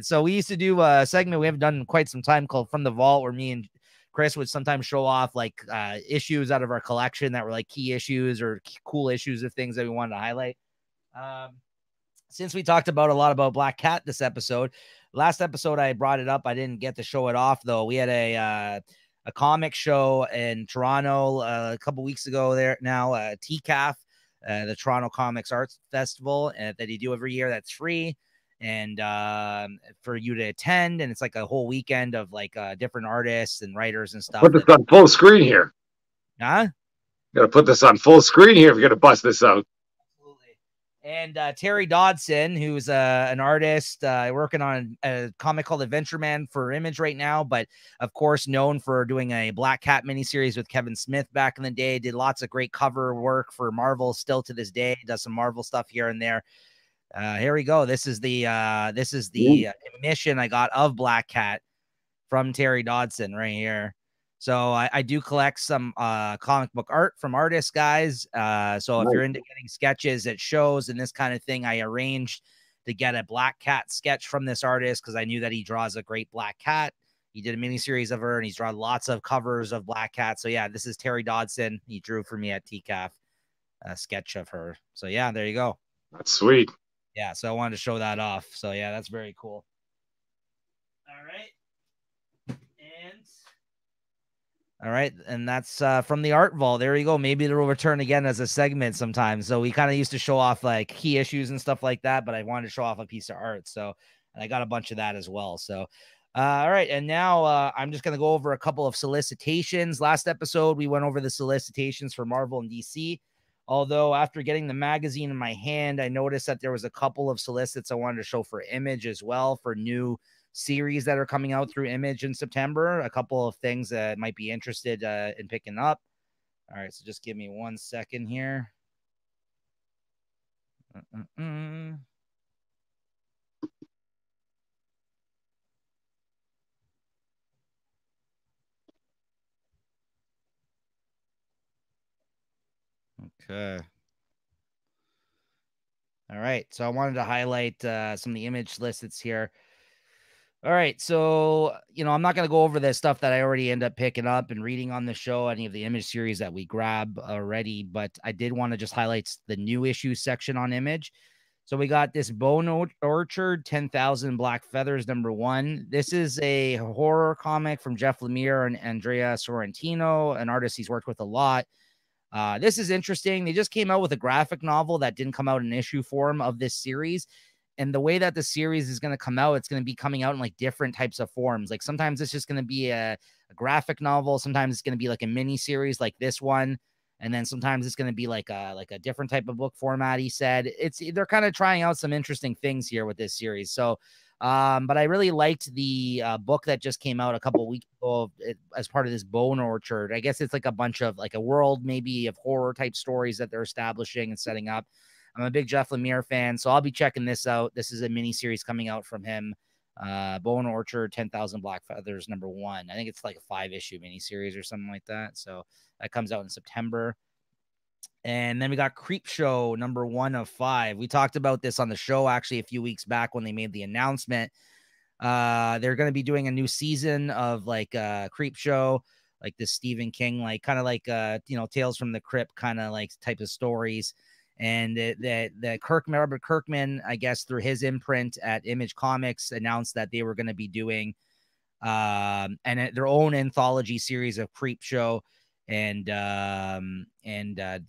So we used to do a segment we haven't done in quite some time called From the Vault, where me and Chris would sometimes show off like issues out of our collection that were like key issues or cool issues of things that we wanted to highlight. Since we talked a lot about Black Cat this episode, last episode I brought it up. I didn't get to show it off though. We had a comic show in Toronto a couple weeks ago there now, TCAF, the Toronto Comics Arts Festival that they do every year. That's free. And for you to attend, and it's like a whole weekend of like different artists and writers and stuff. Put this on full screen here. Huh? Gotta put this on full screen here if you're gonna bust this out. Absolutely. And Terry Dodson, who's an artist working on a comic called Adventure Man for Image right now, but of course known for doing a Black Cat miniseries with Kevin Smith back in the day. Did lots of great cover work for Marvel still to this day. Does some Marvel stuff here and there. Here we go. This is the commission I got of Black Cat from Terry Dodson right here. So I do collect some comic book art from artists, guys. So if you're into getting sketches at shows and this kind of thing, I arranged to get a Black Cat sketch from this artist because I knew that he draws a great Black Cat. He did a miniseries of her and he's drawn lots of covers of Black Cat. So yeah, this is Terry Dodson. He drew for me at TCAF a sketch of her. So yeah, there you go. That's sweet. Yeah, so I wanted to show that off. So yeah, that's very cool. All right, and that's from the Art Vault. There you go. Maybe it'll return again as a segment sometime. So we kind of used to show off like key issues and stuff like that, but I wanted to show off a piece of art. So and I got a bunch of that as well. So all right, and now I'm just gonna go over a couple of solicitations. Last episode we went over the solicitations for Marvel and DC. Although after getting the magazine in my hand, I noticed that there was a couple of solicits I wanted to show for Image as well for new series that are coming out through Image in September. A couple of things that might be interested in picking up. All right, so just give me 1 second here. Okay. All right, so I wanted to highlight some of the Image lists here. All right, so, I'm not going to go over the stuff that I already end up picking up and reading on the show, any of the Image series that we grab already, but I did want to just highlight the new issue section on Image. So we got this Bone Orchard, 10,000 Black Feathers, #1. This is a horror comic from Jeff Lemire and Andrea Sorrentino, an artist he's worked with a lot. This is interesting. They just came out with a graphic novel that didn't come out in issue form of this series. And the way that the series is going to come out, it's going to be coming out in like different types of forms. Like sometimes it's just going to be a graphic novel. Sometimes it's going to be like a mini series like this one. And then sometimes it's going to be like a different type of book format. He said they're kind of trying out some interesting things here with this series. So, but I really liked the book that just came out a couple of weeks ago as part of this Bone Orchard. I guess it's like a bunch of like a world maybe of horror type stories that they're establishing and setting up. I'm a big Jeff Lemire fan, so I'll be checking this out. This is a mini series coming out from him. Bone Orchard, 10,000 Black Feathers, #1. I think it's like a 5-issue miniseries or something like that. So that comes out in September. And then we got Creep Show #1 of 5. We talked about this on the show actually a few weeks back when they made the announcement. They're going to be doing a new season of like Creep Show, like this Stephen King, like kind of like Tales from the Crypt kind of like type of stories. And Robert Kirkman, I guess through his imprint at Image Comics, announced that they were going to be doing their own anthology series of Creep Show and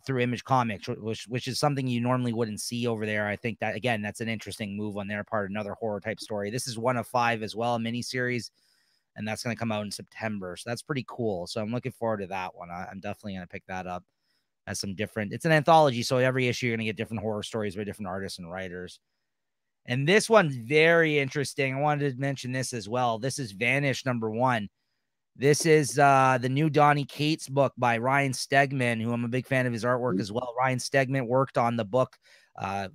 through Image Comics, which is something you normally wouldn't see over there. I think that, again, that's an interesting move on their part, another horror type story. This is 1 of 5 as well, a miniseries, and that's going to come out in September. So that's pretty cool. So I'm looking forward to that one. I'm definitely going to pick that up as some different, it's an anthology. So every issue, you're going to get different horror stories by different artists and writers. And this one's very interesting. I wanted to mention this as well. This is Vanish #1. This is the new Donny Cates book by Ryan Stegman, who I'm a big fan of his artwork as well. Ryan Stegman worked on the book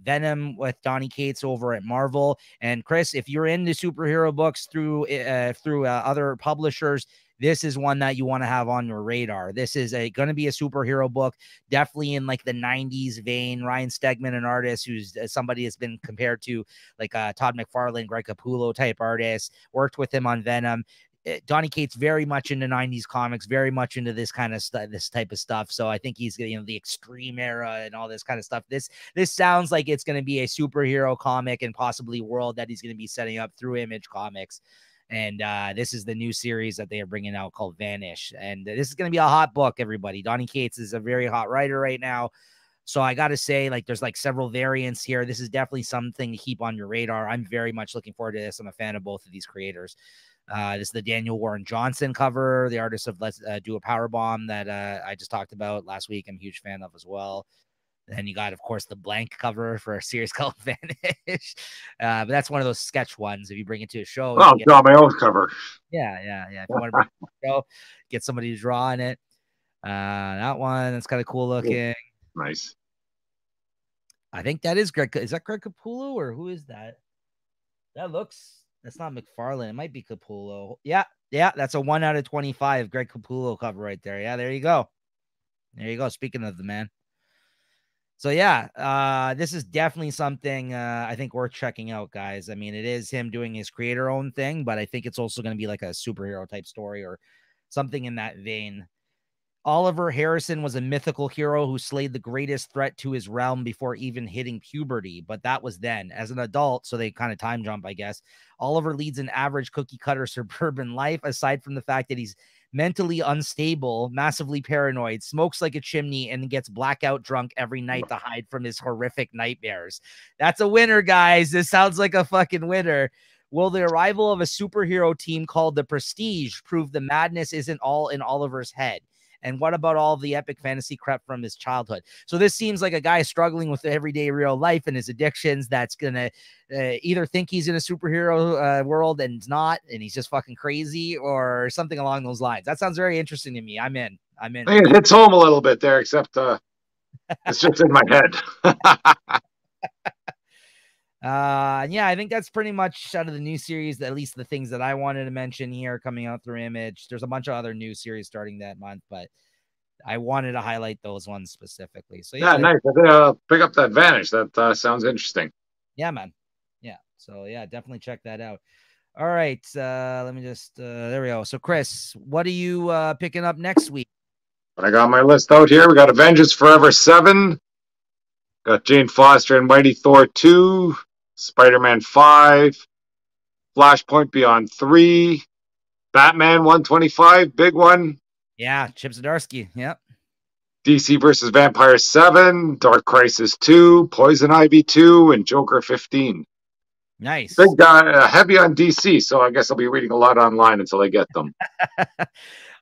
Venom with Donny Cates over at Marvel. And Chris, if you're into superhero books through other publishers, this is one that you want to have on your radar. This is going to be a superhero book, definitely in like the 90s vein. Ryan Stegman, an artist who's somebody has been compared to like Todd McFarlane, Greg Capullo type artist, worked with him on Venom. Donny Cates very much into 90s comics, very much into this kind of this type of stuff. So I think he's the extreme era and all this kind of stuff. This sounds like it's going to be a superhero comic and possibly world that he's going to be setting up through Image Comics. And this is the new series that they are bringing out called Vanish. And this is going to be a hot book, everybody. Donny Cates is a very hot writer right now. So I got to say, like, there's like several variants here. This is definitely something to keep on your radar. I'm very much looking forward to this. I'm a fan of both of these creators. This is the Daniel Warren Johnson cover, the artist of Let's Do a Powerbomb that I just talked about last week. I'm a huge fan of as well. Then you got, of course, the blank cover for a series called Vanish. But that's one of those sketch ones. If you bring it to a show, I'll draw my own cover. Yeah. If you want to bring it to a show, get somebody to draw on it. That one, that's kind of cool looking. Nice. I think that is Greg. Is that Greg Capullo or who is that? That's not McFarlane. It might be Capullo. Yeah. That's a 1 out of 25 Greg Capullo cover right there. Yeah, there you go. Speaking of the man. So yeah, this is definitely something I think worth checking out, guys. I mean, it is him doing his creator-owned thing, but I think it's also going to be like a superhero type story or something in that vein. Oliver Harrison was a mythical hero who slayed the greatest threat to his realm before even hitting puberty, but that was then. As an adult, so they kind of time jump, I guess. Oliver leads an average cookie-cutter suburban life, aside from the fact that he's mentally unstable, massively paranoid, smokes like a chimney, and gets blackout drunk every night to hide from his horrific nightmares. That's a winner, guys. This sounds like a fucking winner. Will the arrival of a superhero team called the Prestige prove the madness isn't all in Oliver's head? And what about all the epic fantasy crap from his childhood? So this seems like a guy struggling with everyday real life and his addictions that's going to either think he's in a superhero world and not, and he's just fucking crazy, or something along those lines. That sounds very interesting to me. I'm in. I think it hits home a little bit there, except it's just in my head. Yeah, I think that's pretty much out of the new series, at least the things that I wanted to mention here coming out through Image. There's a bunch of other new series starting that month, but I wanted to highlight those ones specifically. So yeah, nice. Pick up that Vanish. That sounds interesting. Yeah, man. Yeah. So yeah, definitely check that out. All right. Let me just there we go. So Chris, what are you picking up next week? I got my list out here. We got Avengers Forever 7. Got Jane Foster and Mighty Thor 2. Spider-Man 5, Flashpoint Beyond 3, Batman 125, big one. Yeah, Chip Zdarsky. Yep. DC versus Vampire 7, Dark Crisis 2, Poison Ivy 2, and Joker 15. Nice. Big guy, heavy on DC, so I guess I'll be reading a lot online until I get them.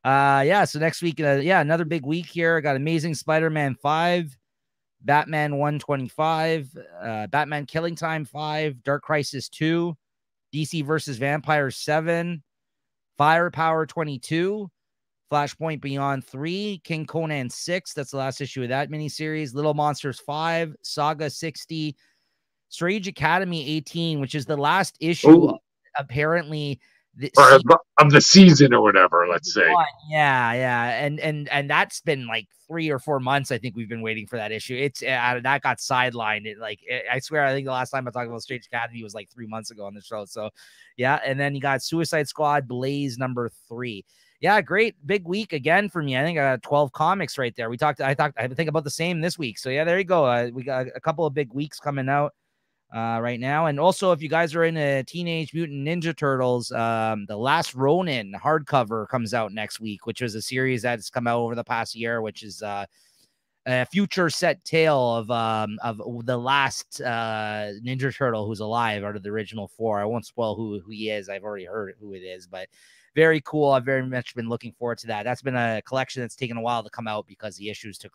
Yeah, so next week, yeah, another big week here. Got Amazing Spider-Man 5, Batman 125, Batman Killing Time 5, Dark Crisis 2, DC versus Vampires 7, Firepower 22, Flashpoint Beyond 3, King Conan 6. That's the last issue of that miniseries. Little Monsters 5, Saga 60, Strange Academy 18, which is the last issue, apparently, of the season or whatever, let's say. Yeah. And that's been like 3 or 4 months. I think we've been waiting for that issue. It's that got sidelined. I swear, I think the last time I talked about Strange Academy was like 3 months ago on the show. So yeah. And then you got Suicide Squad Blaze number 3. Yeah, great big week again for me. I think I got 12 comics right there. I think about the same this week. So yeah, there you go. We got a couple of big weeks coming out right now. And also, if you guys are into Teenage Mutant Ninja Turtles, The Last Ronin hardcover comes out next week, which is a series that's come out over the past year, which is a future set tale of the last Ninja Turtle who's alive out of the original 4. I won't spoil who he is. I've already heard who it is, but very cool. I've very much been looking forward to that. That's been a collection that's taken a while to come out because the issues took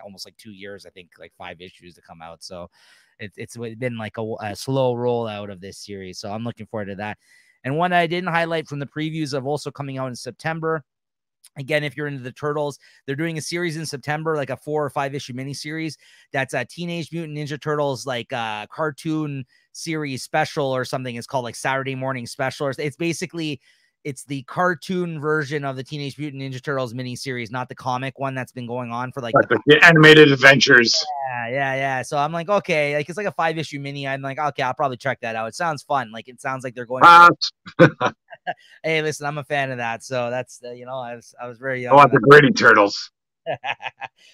almost 2 years, I think, 5 issues to come out. So it's been like a slow rollout of this series. So I'm looking forward to that. And one I didn't highlight from the previews of also coming out in September. Again, if you're into the Turtles, they're doing a series in September, like a 4 or 5 issue miniseries. That's a Teenage Mutant Ninja Turtles, like a cartoon series special or something. It's called like Saturday Morning Special. It's basically, it's the cartoon version of the Teenage Mutant Ninja Turtles miniseries, not the comic one that's been going on for the animated adventures. Yeah. So I'm like, okay, it's like a 5 issue mini. I'm like, okay, I'll probably check that out. It sounds fun. It sounds like they're going. Hey, listen, I'm a fan of that. So that's I was very young. I want the Gritty Turtles.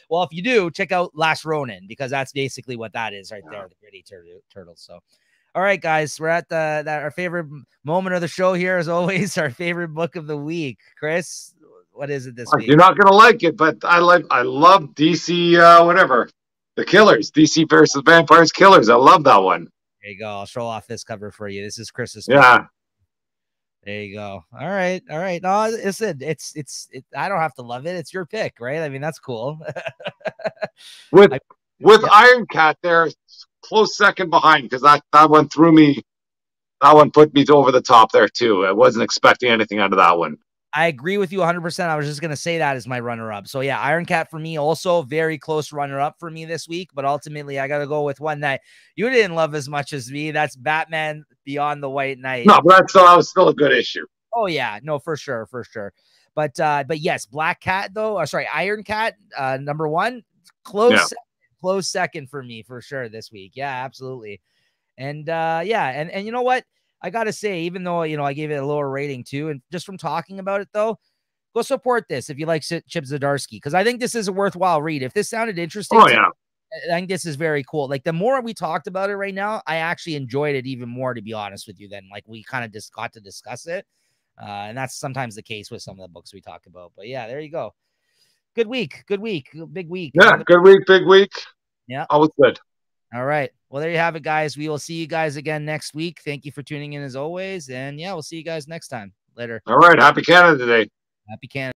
Well, if you do, check out Last Ronin, because that's basically what that is right there, the Gritty Turtles. So, all right, guys, we're at our favorite moment of the show here, as always, our favorite book of the week. Chris, what is it this week? You're not gonna like it, but I love DC whatever. The Killers, DC versus Vampires Killers. I love that one. There you go. I'll show off this cover for you. This is Chris's. Yeah. There you go. All right. No, listen, I don't have to love it. It's your pick, right? I mean, that's cool. with Iron Cat there, close second behind, because that one threw me. That one put me over the top there too. I wasn't expecting anything out of that one. I agree with you 100%. I was just going to say that as my runner-up. So yeah, Iron Cat for me, also very close runner-up for me this week. But ultimately, I got to go with one that you didn't love as much as me. That's Batman Beyond the White Knight. No, but that was still a good issue. Oh yeah, no, for sure. But yes, Black Cat though. Iron Cat, number 1, close second for me for sure this week. Yeah, absolutely. And and you know what? I got to say, even though, I gave it a lower rating too, and just from talking about it though, go support this if you like Chip Zdarsky, because I think this is a worthwhile read. If this sounded interesting, I think this is very cool. The more we talked about it right now, I actually enjoyed it even more, to be honest with you, than we kind of just got to discuss it. And that's sometimes the case with some of the books we talk about. But yeah, there you go. Good week. Big week. Yeah, good week, big week. Yeah. Always good. All right. Well, there you have it, guys. We will see you guys again next week. Thank you for tuning in as always. And yeah, we'll see you guys next time. Later. All right. Happy Canada Day. Happy Canada.